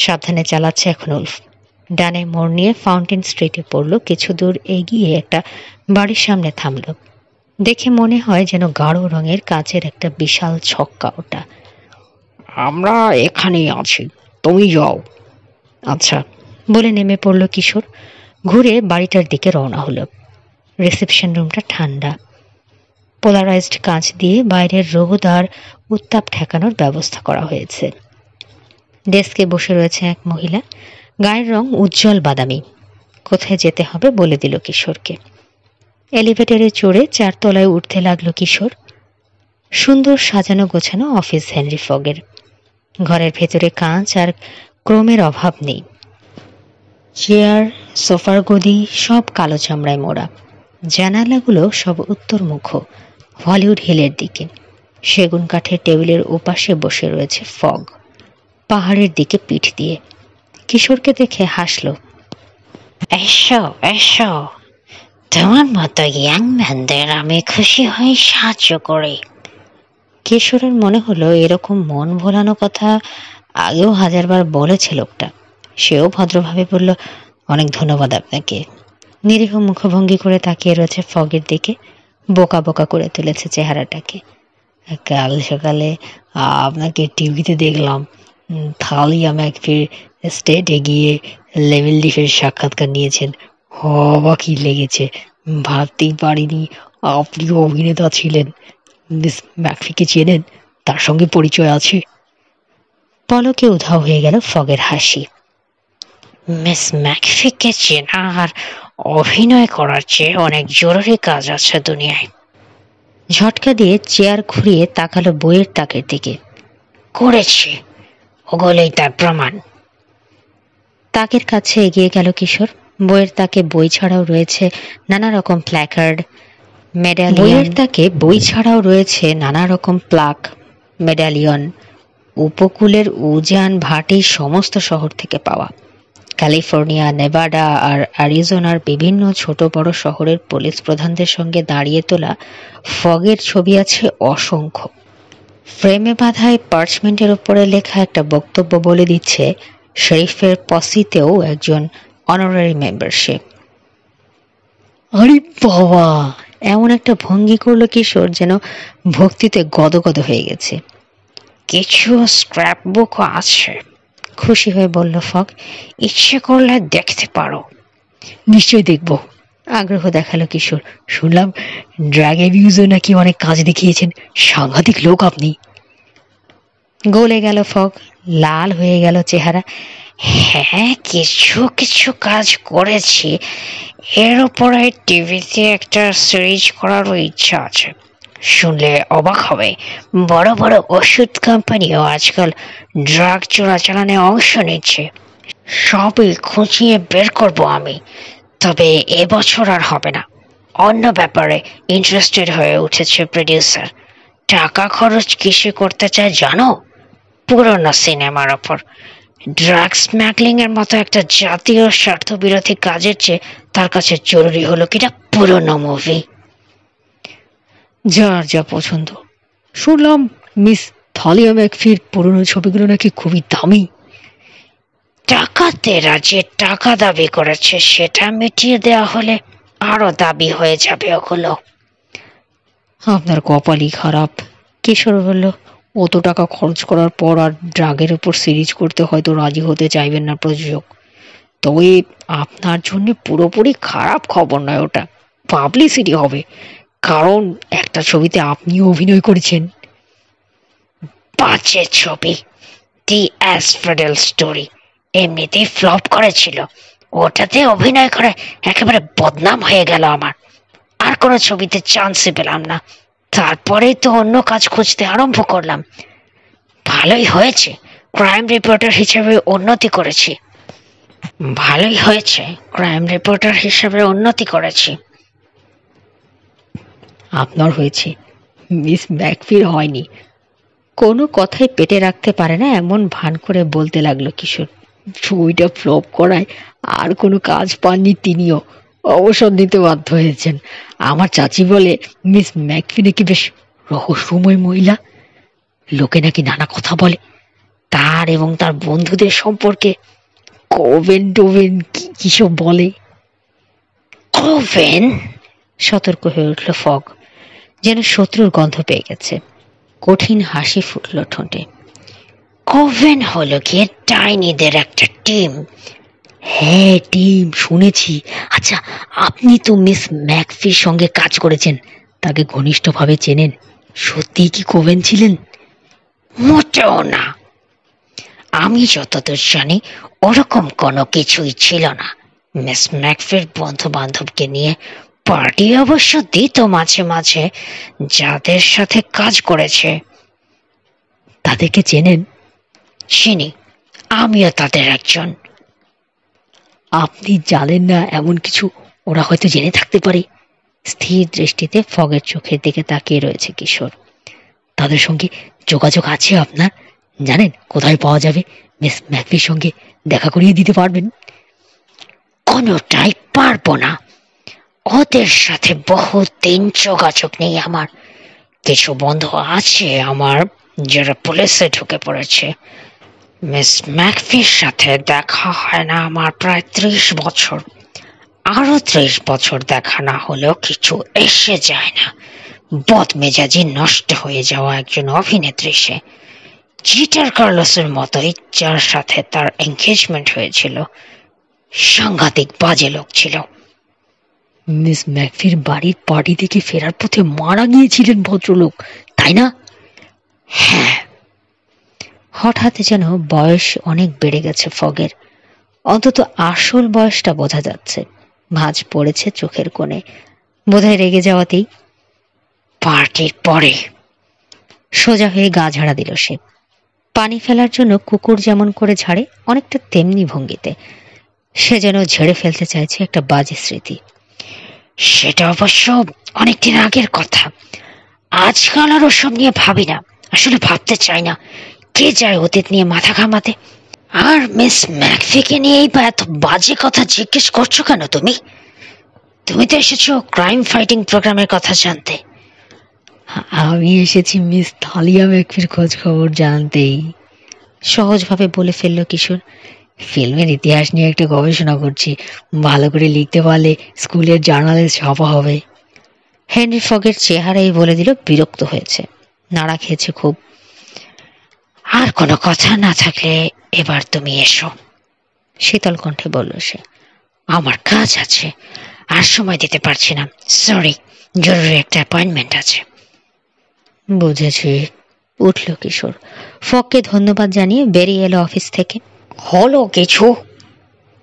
সাবধানে চালাচ্ছে এখন উলফ। ডানে মোড় নিয়ে ফাউন্টেন স্ট্রিটে পড়ল। কিছু দূর এগিয়ে একটা বাড়ির সামনে থামল। দেখে মনে হয় যেন গাঢ় রঙের কাচের একটা বিশাল ছক্কা ওটা। আমরা এখানেই আছি, তুমি যাও। আচ্ছা, বলে নেমে পড়ল কিশোর। ঘুরে বাড়িটার দিকে রওনা হলো। রিসেপশন রুমটা ঠান্ডা। পোলারাইজড কাঁচ দিয়ে বাইরের রোদ আর উত্তাপ ঠেকানোর ব্যবস্থা করা হয়েছে। ডেস্কে বসে রয়েছে এক মহিলা, গায়ের রং উজ্জ্বল বাদামি। কোথায় যেতে হবে বলে দিল কিশোরকে। এলিভেটরে চড়ে 4 তলায় উঠতে লাগলো কিশোর। সুন্দর সাজানো গোছানো অফিস হেনরি ফগের। ঘরের ভেতরে কাঁচ আর ক্রোমের অভাব নেই। চেয়ার, সোফার গদি সব কালো চামড়ায় মোড়া। জানালাগুলো সব উত্তরমুখ, হলিউড হিলের দিকে। সেগুন কাঠের টেবিলের ওপাশে বসে রয়েছে ফগ, পাহাড়ের দিকে পিঠ দিয়ে। কিশোরকে দেখে হাসল। এসো এসো, তোমার মতো ইয়াং ম্যানদের আমি খুশি হয়ে সাহায্য করি। কিশোরের মনে হলো এরকম মন ভোলানো কথা আগেও 1000বার বলেছে লোকটা। সেও ভদ্রভাবে বলল, অনেক ধন্যবাদ আপনাকে। নিরীহ মুখভঙ্গি করে তাকিয়ে রয়েছে ফগের দিকে। বোকা বোকা করে তুলেছে চেহারাটাকে। কাল সকালে আপনাকে টিভিতে দেখলাম, থালিয়া ম্যাকফির স্টেটে গিয়ে লেভেল ডিফের সাক্ষাৎকার নিয়েছেন। অবাকই লেগেছে, ভাবতেই পারিনি আপনি অভিনেতা ছিলেন। মিস ম্যাকফিকে চেনেন? তার সঙ্গে পরিচয় আছে? পলকে উধাও হয়ে গেল ফগের হাসি। মিস ম্যাকফিকে চেনা আর অভিনয় করার চেয়ে অনেক জরুরি কাজ আছে দুনিয়ায়। ঝটকা দিয়ে চেয়ার ঘুরিয়ে তাকালো বইয়ের তাকের দিকে। করেছি, ওগুলোই তার প্রমাণ। তাকের কাছে এগিয়ে গেল কিশোর। বইয়ের তাকে বই ছাড়াও রয়েছে নানা রকম প্ল্যাকার্ড, মেডালিয়ন। বইয়ের তাকে বই ছাড়াও রয়েছে নানা রকম প্লাক, মেডালিয়ন, উপকূলের উজান ভাটি সমস্ত শহর থেকে পাওয়া। ক্যালিফোর্নিয়া, নেভাডা আর অ্যারিজোনার বিভিন্ন ছোট বড় শহরের পুলিশ প্রধানদের সঙ্গে দাঁড়িয়ে তোলা ফগের ছবি আছে অসংখ্য। ফ্রেমে বাঁধায় পার্চমেন্টের উপরে লেখা একটা বক্তব্য বলে দিচ্ছে শরীফের পসিতেও একজন অনারারি মেম্বারশিপ। আরে বাবা! এমন একটা ভঙ্গি করলো কিশোর যেন ভক্তিতে গদগদ হয়ে গেছে। কিছু স্ক্র্যাপ বুকও আছে, খুশি হয়ে বলল ফগ। ইচ্ছে করলে দেখতে পারো। নিশ্চয়ই দেখব, আগ্রহ দেখালো কিশোর। শুনলাম ড্রাগ অ্যাবিউজও নাকি অনেক কাজ দেখিয়েছেন। সাংঘাতিক লোক আপনি। গলে গেল ফগ, লাল হয়ে গেল চেহারা। হ্যাঁ, কিছু কিছু কাজ করেছি। এর উপরে টিভিতে একটা সিরিজ করারও ইচ্ছা আছে। শুনলে অবাক হবে, বড় বড় ওষুধ কোম্পানিও আজকাল ড্রাগ চোরাচালানে অংশ নিচ্ছে। সবই খুঁজিয়ে বের করব আমি, তবে এবছর আর হবে না। অন্য ব্যাপারে ইন্টারেস্টেড হয়ে উঠেছে প্রডিউসার। টাকা খরচ কিসে করতে চায় জানো? পুরনো সিনেমার ওপর। ড্রাগ স্মাগলিং এর মতো একটা জাতীয় স্বার্থবিরোধী কাজের চেয়ে তার কাছে জরুরি হলো কিনা পুরনো মুভি। যার যা পছন্দ। শুনলাম মিস থালিয়া ম্যাকফির পুরনো ছবিগুলো নাকি খুবই দামি। টাকাতেরা যে টাকা দাবি করেছে সেটা মিটিয়ে দেওয়া হলে আরো দাবি হয়ে যাবে ওগুলো। আপনার কপালই খারাপ, কিশোর বলল। অত টাকা খরচ করার পর আর ড্রাগের উপর সিরিজ করতে হয়তো রাজি হতে চাইবেন না প্রযোজক। তবে আপনার জন্য পুরোপুরি খারাপ খবর নয়, ওটা পাবলিসিটি হবে, কারণ একটা ছবিতে আপনিও অভিনয় করেছেন। বাজে ছবি, দি অ্যাসফ্রেডেল স্টোরি, এমনিতেই ফ্লপ করেছিল। ওটাতে অভিনয় করে একেবারে বদনাম হয়ে গেল আমার। আর কোনো ছবিতে চান্সই পেলাম না। তারপরেই তো অন্য কাজ খুঁজতে আরম্ভ করলাম। ভালোই হয়েছে, ক্রাইম রিপোর্টার হিসেবে উন্নতি করেছি। আপনার হয়েছে, মিস ম্যাকফির হয়নি। কোনো কথাই পেটে রাখতে পারে না এমন ভান করে বলতে লাগলো কিশোর। ছবিটা ফ্লপ করায় আর কোনো কাজ পাননি তিনিও, অবসর নিতে বাধ্য হয়েছেন। আমার চাচি বলে মিস ম্যাকফি নাকি বেশ রহস্যময় মহিলা। লোকে নাকি নানা কথা বলে তার এবং তার বন্ধুদের সম্পর্কে। কোভেন টোভেন কিসব বলে। কোভেন? সতর্ক হয়ে উঠল ফগ, যেন শত্রুর গন্ধ পেয়ে গেছে। কঠিন হাসি ফুটল ঠোঁটে। কোভেন হলো গিয়ে ডাইনিদের একটা টিম। হ্যাঁ, টিম শুনেছি। আচ্ছা, আপনি তো মিস ম্যাকফির সঙ্গে কাজ করেছেন, তাকে ঘনিষ্ঠভাবে চেনেন। সত্যি কি কোভেন ছিলেন? মোটেও না। আমি যতদূর জানি ওরকম কোনো কিছুই ছিল না। মিস ম্যাকফির বন্ধু বান্ধবকে নিয়ে পার্টি অবশ্য দিত মাঝে মাঝে, যাদের সাথে কাজ করেছে। তাদেরকে চেনেন? চিনি, আমিও তাদের একজন। আপনি জানেন না এমন কিছু ওরা হয়তো জেনে থাকতে পারে। স্থির দৃষ্টিতে ফগের চোখের দিকে তাকিয়ে রয়েছে কিশোর। তাদের সঙ্গে যোগাযোগ আছে আপনার? জানেন কোথায় পাওয়া যাবে? মিস ম্যাকফির সঙ্গে দেখা করিয়ে দিতে পারবেন? কোনোটাই পারবো না। ওদের সাথে বহুদিন যোগাযোগ নেই আমার। কিছু বন্ধু আছে আমার যারা পুলিশে ঢুকে পড়েছে। মিস ম্যাকফির সাথে দেখা হয় না আমার প্রায় 30 বছর। আরো 30 বছর দেখা না হলেও কিছু এসে যায় না। বদমেজাজি নষ্ট হয়ে যাওয়া একজন অভিনেত্রী সে। জিটার কার্লোসের মতোই, যার সাথে তার এনগেজমেন্ট হয়েছিল। সাংঘাতিক বাজে লোক ছিল। মিস ম্যাকফির বাড়ির পার্টি থেকে ফেরার পথে মারা গিয়েছিলেন ভদ্রলোক, তাই না? হ্যাঁ। হঠাৎ যেন বয়স অনেক বেড়ে গেছে ফগের, অন্তত আসল বয়সটা বোঝা যাচ্ছে। ভাঁজ পড়েছে চোখের কোণে, বোধহয় রেগে যাওয়াতেই। পার্টির পরে। সোজা হয়ে গা ঝাড়া দিল সে। পানি ফেলার জন্য কুকুর যেমন করে ঝাড়ে, অনেকটা তেমনি ভঙ্গিতে সে যেন ঝেড়ে ফেলতে চাইছে একটা বাজে স্মৃতি। সেটা অবশ্য অনেকদিন আগের কথা। আজকাল আর ওসব নিয়ে ভাবি না, আসলে ভাবতে চাই না। কে যায় অতীত নিয়ে মাথা ঘামাতে? আর মিস ম্যাকফিকে নিয়েই বা এত বাজে কথা জিজ্ঞেস করছো কেন তুমি? তুমি তো এসেছো ক্রাইম ফাইটিং প্রোগ্রামের কথা জানতে। আমি এসেছি মিস থালিয়া ম্যাকফির খোঁজ খবর জানতেই, সহজভাবে বলে ফেলল কিশোর। ফিল্মের ইতিহাস নিয়ে একটা গবেষণা করছি, ভালো করে লিখতে পারলে স্কুলের জার্নালে ছাপা হবে। হেনরি ফগের চেহারাই বলে দিল বিরক্ত হয়েছে, নাড়া খেয়েছে খুব। আর কোনো কথা না থাকলে এবার তুমি এসো, শীতল কণ্ঠে বলল সে। আমার কাজ আছে, আর সময় দিতে পারছি না। সরি, জরুরি একটা অ্যাপয়েন্টমেন্ট আছে। বুঝেছি, উঠল কিশোর। ফগকে ধন্যবাদ জানিয়ে বেরিয়ে এলো অফিস থেকে। হলো কিছু?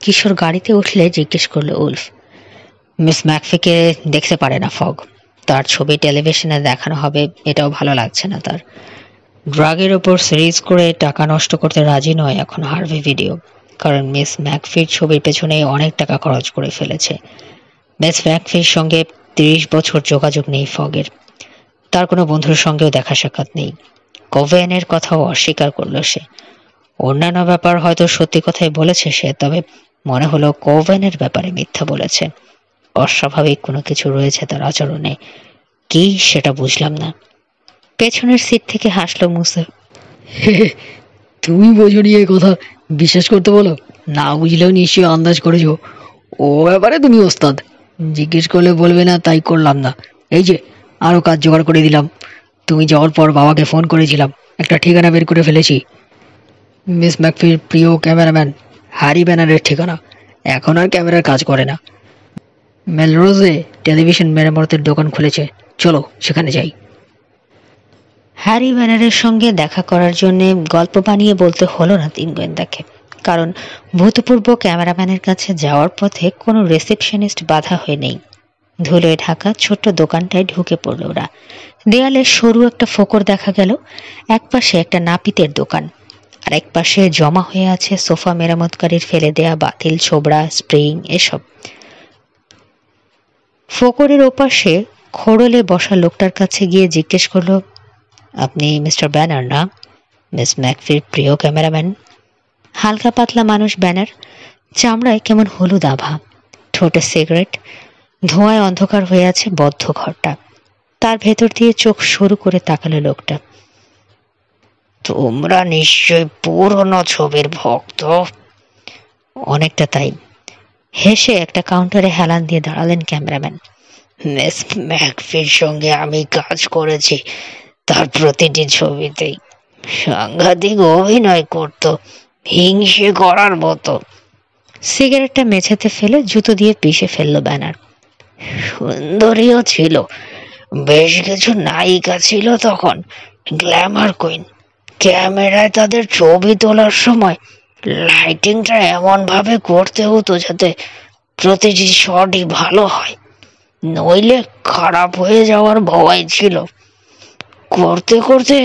কিশোর গাড়িতে উঠলে জিজ্ঞেস করলো উলফ। মিস ম্যাকফিকে দেখতে পারে না ফগ, তার ছবি টেলিভিশনে দেখানো হবে এটাও ভালো লাগছে না তার। ড্রাগের ওপর সিরিজ করে টাকা নষ্ট করতে রাজি নয় এখন হার্ভি ভিডিও, কারণ মিস ম্যাকফির ছবির পেছনে অনেক টাকা খরচ করে ফেলেছে। মিস ম্যাকফির সঙ্গে 30 বছর যোগাযোগ নেই ফগের, তার কোনো বন্ধুর সঙ্গেও দেখা সাক্ষাৎ নেই। কোভেনের কথাও অস্বীকার করলো সে। অন্যান্য ব্যাপার হয়তো সত্যি কথাই বলেছে সে, তবে মনে হলো কোভেনের ব্যাপারে মিথ্যা বলেছে। অস্বাভাবিক কোনো কিছু রয়েছে তার আচরণে, কি সেটা বুঝলাম না। পেছনের সিট থেকে হাসলো মুসা। তুমি বোঝনি এ কথা, বিশ্বাস করতে বলো? না বুঝলেও নিশ্চয়ই আন্দাজ করেছো, ও ব্যাপারে তুমি ওস্তাদ। জিজ্ঞেস করলে বলবে না, তাই করলাম না। এই যে আরো কাজ জোগাড় করে দিলাম। তুমি যাওয়ার পর বাবাকে ফোন করেছিলাম, একটা ঠিকানা বের করে ফেলেছি। মিস ম্যাকফির প্রিয় ক্যামেরাম্যান হ্যারি ব্যানারের ঠিকানা। এখন আর ক্যামেরার কাজ করে না, মেলরোজে টেলিভিশন মেরামতের দোকান খুলেছে। চলো সেখানে যাই। হ্যারি ব্যানারের সঙ্গে দেখা করার জন্য গল্প বানিয়ে বলতে হলো না তিন গোয়েন্দাকে, কারণ ভূতপূর্ব ক্যামেরাম্যানের কাছে যাওয়ার পথে কোনো রিসেপশনিস্ট বাধা হয়ে নেই। ধুলোয় ঢাকা ছোট্ট দোকানটায় ঢুকে পড়ল ওরা। দেয়ালে সরু একটা ফোকর দেখা গেল। একপাশে একটা নাপিতের দোকান, আর এক পাশে জমা হয়ে আছে সোফা মেরামতকারীর ফেলে দেয়া বাতিল, ছোবড়া, স্প্রিং এসব। ফোকরের ওপাশে খোড়লে বসা লোকটার কাছে গিয়ে জিজ্ঞেস করলো, আপনি মিস্টার ব্যানার না? মিস ম্যাকফির প্রিয় ক্যামেরাম্যান। হালকা পাতলা মানুষ ব্যানার, চামড়ায় কেমন হলুদ আভা, ঠোঁটে সিগারেট, ধোঁয়ায় অন্ধকার হয়ে আছে বদ্ধ ঘরটা। তার ভেতর দিয়ে চোখ সরু করে তাকালো লোকটা। তোমরা নিশ্চয় পুরনো ছবির ভক্ত। অনেকটা তাই। হেসে একটা কাউন্টারে হেলান দিয়ে দাঁড়ালেন ক্যামেরাম্যান। মিস ম্যাকফির সঙ্গে আমি কাজ করেছি তার প্রতিটি ছবিতেই। সাংঘাতিক অভিনয় করত, হিংসে করার মতো। সিগারেটটা মেঝেতে ফেলে জুতো দিয়ে পিষে ফেলল ব্যানার। সুন্দরীও ছিল, বেশ কিছু নায়িকা ছিল তখন, গ্ল্যামার কুইন। ক্যামেরায় তাদের ছবি তোলার সময় লাইটিংটা এমন ভাবে করতে হতো যাতে প্রতিটি শটই ভালো হয়, নইলে খারাপ হয়ে যাওয়ার ভয় ছিল। করতে করতে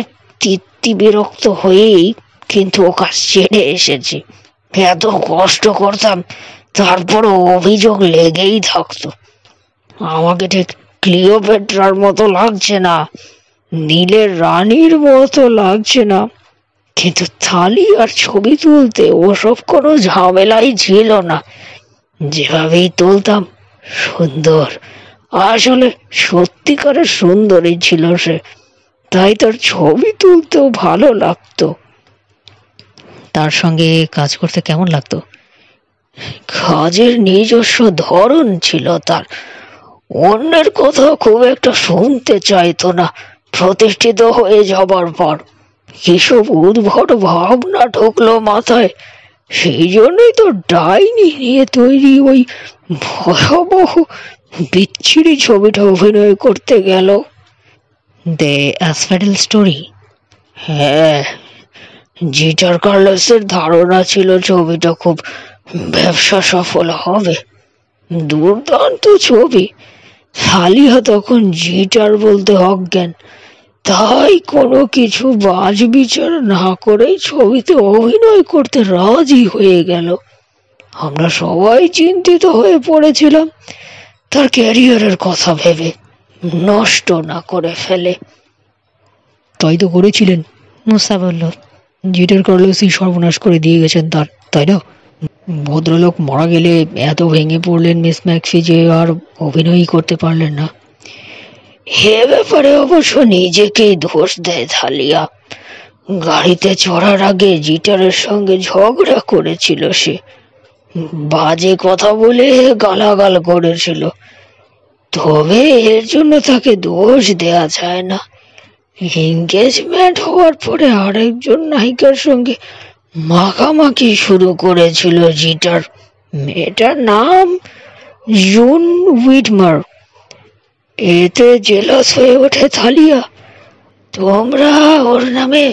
তৃপ্তি বিরক্ত হয়েই কিন্তু ও কাজ ছেড়ে এসেছি। এত কষ্ট করতাম, তারপরও অভিযোগ লেগেই থাকতো। আমাকে ঠিক ক্লিওপেট্রার মতো লাগছে না, নীলের রানীর মতো লাগছে না, কিন্তু থালি আর ছবি তুলতে ওসব কোনো ঝামেলাই ছিল না। যেভাবেই তুলতাম সুন্দর, আসলে সত্যিকারের সুন্দরী ছিল সে, তাই তার ছবি তুলতেও ভালো লাগতো। তার সঙ্গে কাজ করতে কেমন লাগতো? কাজের নিজস্ব ধরন ছিল তার, অন্যের কথা খুব একটা শুনতে চাইতো না। প্রতিষ্ঠিত হয়ে যাবার পর কিসব উদ্ভট ভাবনা ঢুকলো মাথায়, সেই জন্যই তো ডাইনি নিয়ে তৈরি ওই ভয়াবহ বিচ্ছিরি ছবিটা অভিনয় করতে গেল। The Asphodel story? হ্যাঁ, জিটার কার্লোসের ধারণা ছিল ছবিটা খুব ব্যবসা সফল হবে। দুর্দান্ত ছবি। থালিয়া তখন জিটার বলতে অজ্ঞান, তাই কোনো কিছু বাজ বিচার না করেই ছবিতে অভিনয় করতে রাজি হয়ে গেল। আমরা সবাই চিন্তিত হয়ে পড়েছিলাম তার ক্যারিয়ারের কথা ভেবে, নষ্ট না করে ফেলে। তাই তো করেছিলেন, মুসা বলল। জিটার কার্লোসই সর্বনাশ করে দিয়ে গেছেন তার, তাই না? ভদ্রলোক মারা গেলে এত ভেঙে পড়লেন মিস ম্যাকফি যে আর অভিনয়ই করতে পারলেন না। এ ব্যাপারে অবশ্য নিজেকেই দোষ দেয় থালিয়া। গাড়িতে চড়ার আগে জিটারের সঙ্গে ঝগড়া করেছিল সে, বাজে কথা বলে গালাগাল করেছিল। তবে এর জন্য তাকে দোষ দেয়া যায় না। এঙ্গেজমেন্ট হওয়ার পরে আরেকজন নায়িকার সঙ্গে মাখামাখি শুরু করেছিল জিটার। মেয়েটার নাম জুন উইডমার। এতে জেলাস হয়ে ওঠে থালিয়া। তোমরা ওর নামে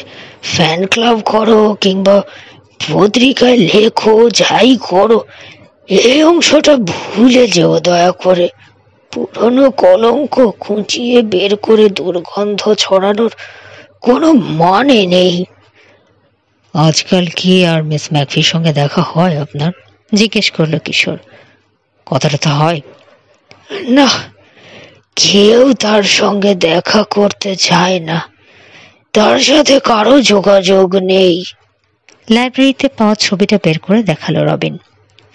ফ্যান ক্লাব করো কিংবা পত্রিকায় লেখো, যাই করো, এই অংশটা ভুলে যেও দয়া করে। পুরনো কলঙ্ক খুঁচিয়ে বের করে দুর্গন্ধ ছড়ানোর কোনো মানে নেই। আজকাল কি আর মিস ম্যাকফির সঙ্গে দেখা হয় আপনার? জিজ্ঞেস করলো কিশোর। কথাটা তো হয় না, কেউ তার সঙ্গে দেখা করতে চায় না। তার সাথে কারো যোগাযোগ নেই। লাইব্রেরিতে পাওয়া ছবিটা বের করে দেখালো রবিন।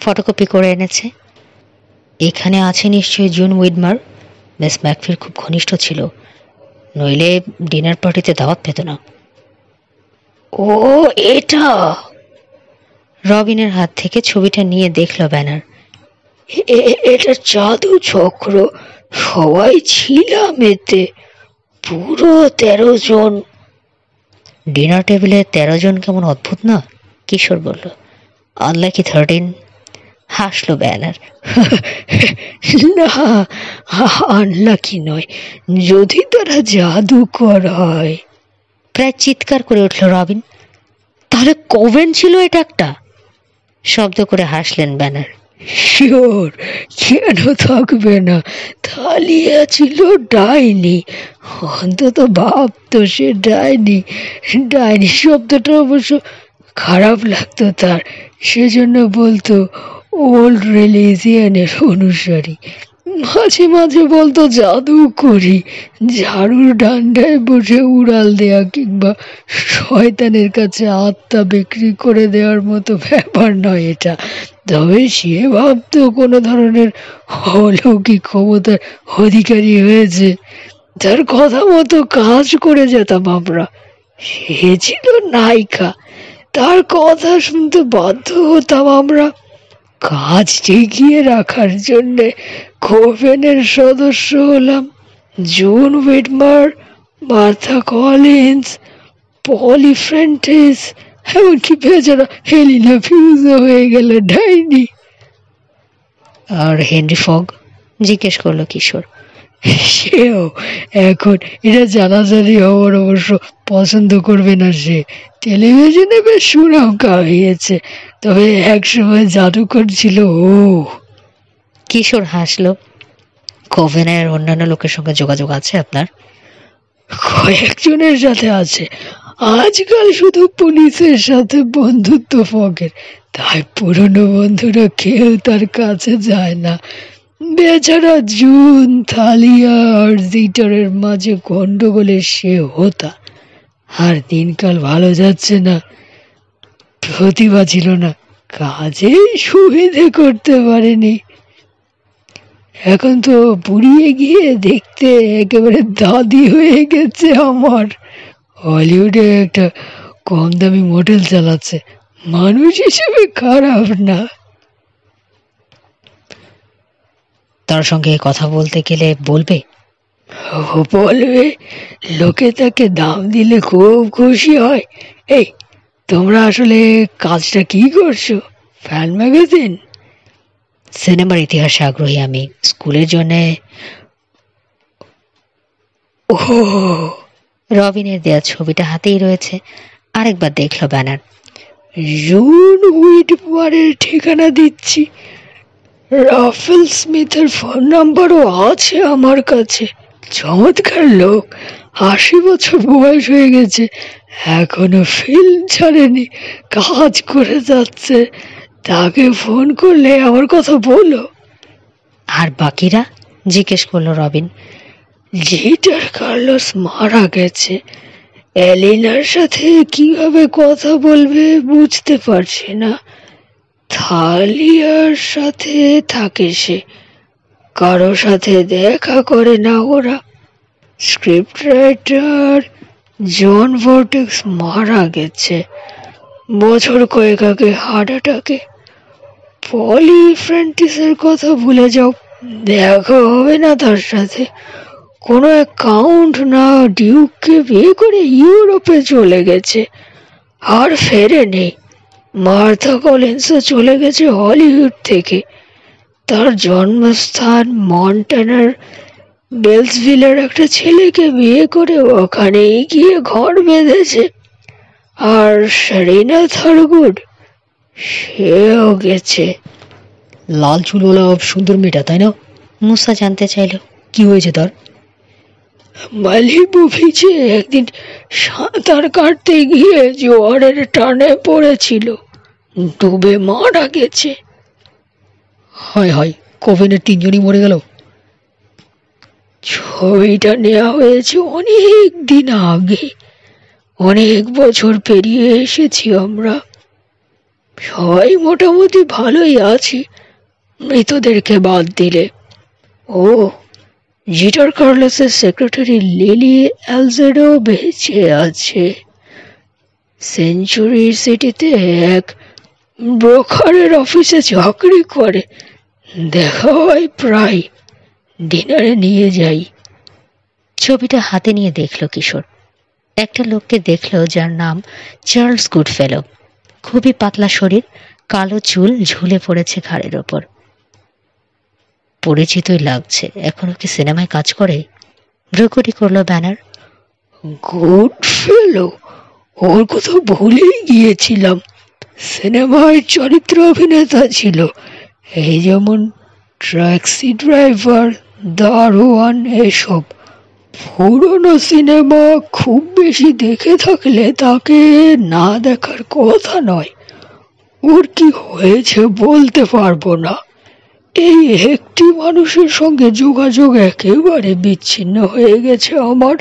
ফটোকপি করে এনেছে। এখানে আছে নিশ্চয়ই জুন উইডমার। মিস ম্যাকফির খুব ঘনিষ্ঠ ছিল, নইলে ডিনার পার্টিতে দাওয়াত পেত না। ও, এটা? রবিনের হাত থেকে ছবিটা নিয়ে দেখল ব্যানার। এটা জাদু চক্র। সবাই ছিলাম এতে, পুরো 13 জন। ডিনার টেবিলে 13 জন কেমন অদ্ভুত না? কিশোর বলল। আনলাকি 13। হাসলো ব্যানার। না, আনলাকি নয়, যদি তারা জাদুকর হয়। প্রায় চিৎকার করে উঠল রবিন। তাহলে কোভেন ছিল এটা একটা? শব্দ করে হাসলেন ব্যানার। শিওর, কেন থাকবে না? থালিয়া ছিল ডাইনি। অন্তত ভাবতো সে ডাইনি। ডাইনি শব্দটা অবশ্য খারাপ লাগতো তার, সেজন্য বলতো ওল্ড রিলিজিয়ানের অনুসারী। মাঝে মাঝে বলতো জাদু করি। ঝাড়ুর ডান্ডায় বসে উড়াল দেয়া কিংবা শয়তানের কাছে আত্মা বিক্রি করে দেওয়ার মতো ব্যাপার নয় এটা। তবে সে ভাবতো কোনো ধরনের অলৌকিক ক্ষমতার অধিকারী হয়েছে। তার কথা মতো কাজ করে যেতাম আমরা। সে ছিল নায়িকা, তার কথা শুনতে বাধ্য হতাম আমরা। কাজ টিকিয়ে রাখার জন্যে কোভেনের সদস্য হলাম। জুন উইডমার, মার্থা কলিন্স, পলি ফ্রেন্টিস, এমনকি বেচারা হেলিনা ফিউজও হয়ে গেল ডাইনি। আর হেনরি ফগ? জিজ্ঞেস করলো কিশোর। সেও এখন এটা জানাজানি হওয়ার অবশ্য পছন্দ করবে না সে। টেলিভিশনে বেশ সুনাম কামিয়েছে, তবে একসময় জাদুকর ছিল ও। কিশোর হাসলো। কোভেনের অন্যান্য লোকের সঙ্গে যোগাযোগ আছে আপনার? কয়েকজনের সাথে আছে। আজকাল শুধু পুলিশের সাথে বন্ধুত্ব ফগের, তাই পুরনো বন্ধুরা কেউ তার কাছে যায় না। বেচারা জুন, থালিয়া আর জিটারের মাঝে গন্ডগোলের সে হতা। আর দিনকাল ভালো যাচ্ছে না। প্রতিভা ছিল না, কাজেই সুবিধে করতে পারেনি। এখন তো বুড়িয়ে গিয়ে দেখতে একেবারে দাদি হয়ে গেছে আমার। হলিউডে একটা কম দামি মোটেল চালাচ্ছে। মানুষ হিসেবে খারাপ না। তার সঙ্গে কথা বলতে গেলে বলবে? ও বলবে, লোকে তাকে দাম দিলে খুব খুশি হয়। এই, তোমরা আসলে কাজটা কি করছো? Fan magazine? সিনেমার ইতিহাসে আগ্রহী আমি। স্কুলের জন্যে। ও, রবিনের দেয়া ছবিটা হাতেই রয়েছে। আরেকবার দেখলো ব্যানার। জুন হুইটমারের ঠিকানা দিচ্ছি, রাফেল স্মিথের ফোন নাম্বারও আছে আমার কাছে। চমৎকার লোক, 80 বছর বয়স হয়ে গেছে, এখনো ফিল্ম ছাড়েনি, কাজ করে যাচ্ছে। তাকে ফোন করলে আমার কথা বলো। আর বাকিরা? জিজ্ঞেস করলো রবিন। জিটার কার্লোস মারা গেছে, এলিনার সাথে কিভাবে কথা বলবে বুঝতে পারছি না। থালিয়ার সাথে থাকে সে, কারো সাথে দেখা করে না ওরা। স্ক্রিপ্ট রাইটার জন ভর্টেক্স মারা গেছে বছর কয়েক আগে হার্ট অ্যাটাকে। পলি ফ্র্যান্টিসের কথা ভুলে যাও, দেখা হবে না তার সাথে। কোনো এক কাউন্ট না ডিউককে বিয়ে করে ইউরোপে চলে গেছে, আর ফেরে নেই। মার্থা কলিন্সও চলে গেছে হলিউড থেকে। তার জন্মস্থান মন্টানার বেলসভিলের একটা ছেলেকে বিয়ে করে ওখানেই গিয়ে ঘর বেঁধেছে। আর সেরিনা থারগুড, সেও গেছে। লাল চুলওয়ালা সুন্দর মেয়েটা, তাই না? মুসা জানতে চাইল। কি হয়েছে তার? মালিবু বিচে একদিন সাঁতার কাটতে গিয়ে জোয়ারের টানে পড়েছিল, ডুবে মারা গেছে। হয় হয়, কোভেনের 3জনই মরে গেল। ছবিটা নেওয়া হয়েছে অনেক দিন আগে, অনেক বছর পেরিয়ে এসেছি আমরা। সবাই মোটামুটি ভালোই আছি, মৃতদেরকে বাদ দিলে। ও, জিটার কার্লোসের সেক্রেটারি লিলি অ্যালজেডো বেঁচে আছে। সেঞ্চুরি সিটিতে এক ব্রোকারের অফিসে চাকরি করে, দেখা হয় প্রায়, ডিনারে নিয়ে যাই। ছবিটা হাতে নিয়ে দেখল কিশোর। একটা লোককে দেখল যার নাম চার্লস গুডফেলো। খুবই পাতলা শরীর, কালো চুল ঝুলে পড়েছে ঘাড়ের ওপর। পরিচিতই লাগছে। এখনো কি সিনেমায় কাজ করে? ভ্রুকুটি করলো ব্যানার। গুডফেলো, ওর কথা ভুলেই গিয়েছিলাম। সিনেমায় চরিত্র অভিনেতা ছিল, এই যেমন ট্যাক্সি ড্রাইভার, দারোয়ান, এসব। পুরনো সিনেমা খুব বেশি দেখে থাকলে তাকে না দেখার কথা নয়। ওর কি হয়েছে বলতে পারবো না। এই একটি মানুষের সঙ্গে যোগাযোগ একেবারে বিচ্ছিন্ন হয়ে গেছে আমার।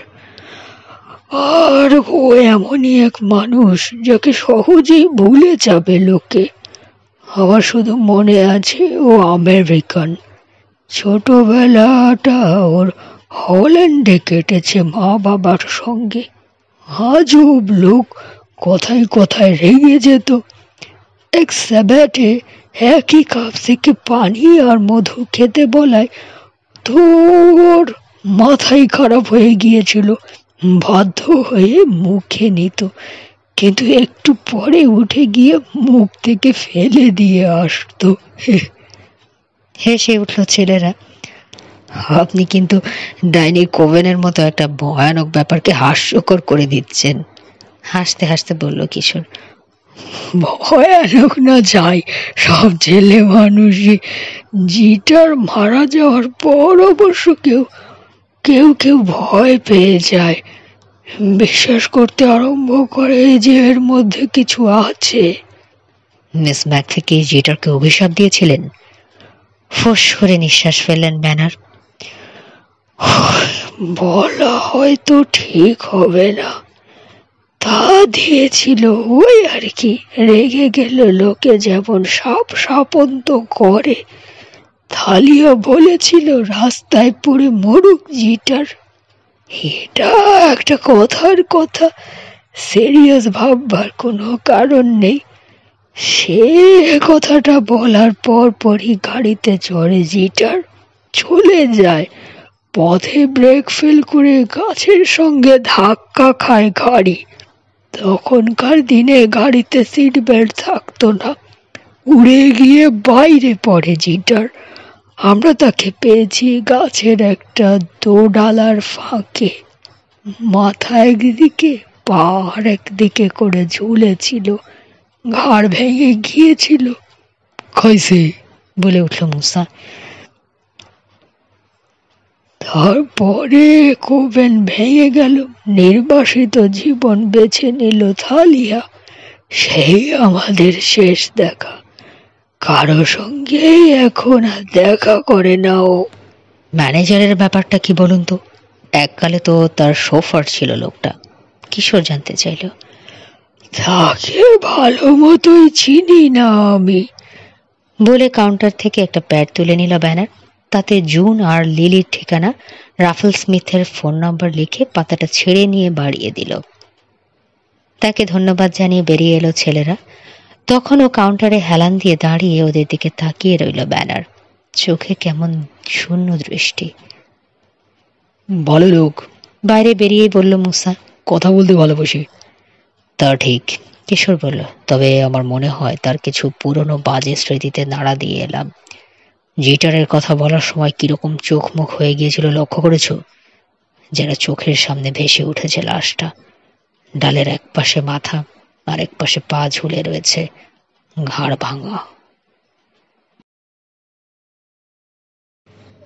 আর ও এমনই এক মানুষ যাকে সহজেই ভুলে যাবে লোকে। আমার শুধু মনে আছে ও আমেরিকান। ছোটবেলাটা ওর হল্যান্ডে কেটেছে মা বাবার সঙ্গে। আজব লোক, কথায় কথায় রেগে যেত। এক স্যাবাটে একই কাপ থেকে পানি আর মধু খেতে বলায় তোর মাথায় খারাপ হয়ে গিয়েছিল, বাধ্য হয়ে মুখে নিত, কিন্তু একটু পরে উঠে গিয়ে মুখ থেকে ফেলে দিয়ে আসতো। হেসে উঠল ছেলেরা। আপনি কিন্তু ডাইনি কোভেনের মতো একটা ভয়ানক ব্যাপারকে হাস্যকর করে দিচ্ছেন। হাসতে হাসতে বলল কিশোর। ভয়ানক না যাই, সব ছেলে মানুষই। জিটার মারা যাওয়ার পর অবশ্য কেউ কেউ কেউ ভয় পেয়ে যায়, বিশ্বাস করতে আরম্ভ করে যে এর মধ্যে কিছু আছে। মিস ম্যাকফি কি জিটারকে অভিশাপ দিয়েছিলেন? ফোঁস করে নিঃশ্বাস ফেললেন ব্যানার। বলা হয়তো ঠিক হবে না, তা দিয়েছিল ওই আর কি। রেগে গেল লোকে যেমন সাপ সাপন্ত করে। থালিয়া বলেছিল রাস্তায় পড়ে মরুক জিটার। এটা একটা কথার কথা, সিরিয়াস ভাববার কোনো কারণ নেই। সে কথাটা বলার পরই গাড়িতে চড়ে জিটার, চলে যায়। পথে ব্রেক ফেল করে গাছের সঙ্গে ধাক্কা খায় গাড়ি। তখনকার দিনে গাড়িতে সিট বেল্ট থাকতো না, উড়ে গিয়ে বাইরে পড়ে জিটার। আমরা তাকে পেয়েছি গাছের একটা দোডালার ফাঁকে। মাথা একদিকে, পা একদিকে করে ঝুলেছিল, ঘাড় ভেঙে গিয়েছিল। খাইছে, বলে উঠল মুসা। তারপরে কোবেন ভেঙে গেল, নির্বাসিত জীবন বেছে নিল থালিয়া। সেই আমাদের শেষ দেখা। কারো সঙ্গে এখন আর দেখা করে না ও। ম্যানেজারের ব্যাপারটা কি বলুন তো? এককালে তো তার শোফার ছিল লোকটা। কিশোর জানতে চাইল। তাকে ভালো মতোই চিনি না আমি, বলে কাউন্টার থেকে একটা প্যাড তুলে নিল ব্যানার। তাতে জুন আর লিলির ঠিকানা, রাফেল স্মিথের ফোন নম্বর লিখে পাতাটা ছেড়ে নিয়ে বাড়িয়ে দিল। তাকে ধন্যবাদ জানিয়ে বেরিয়ে এলো ছেলেরা। তখনও কাউন্টারে হেলান দিয়ে দাঁড়িয়ে ওদের দিকে তাকিয়ে রইল ব্যানার, চোখে কেমন শূন্য দৃষ্টি। ভালো লোক, বাইরে বেরিয়ে বলল মুসা। কথা বলতে ভালোবাসি। তা ঠিক, কিশোর বলল। তবে আমার মনে হয় তার কিছু পুরনো বাজে স্মৃতিতে নাড়া দিয়ে এলাম। জিটারের কথা বলার সময় কিরকম চোখ মুখ হয়ে গিয়েছিল লক্ষ্য করেছ? যেন চোখের সামনে ভেসে উঠেছে লাশটা। ডালের এক পাশে মাথা আর এক পাশে পা ঝুলে রয়েছে, ঘাড় ভাঙা।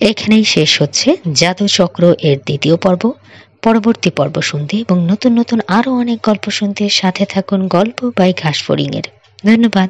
এখানেই শেষ হচ্ছে জাদুচক্র এর দ্বিতীয় পর্ব। পরবর্তী পর্ব শুনতে এবং নতুন নতুন আরো অনেক গল্প শুনতে সাথে থাকুন গল্প বাই ঘাসফড়িং এর। ধন্যবাদ।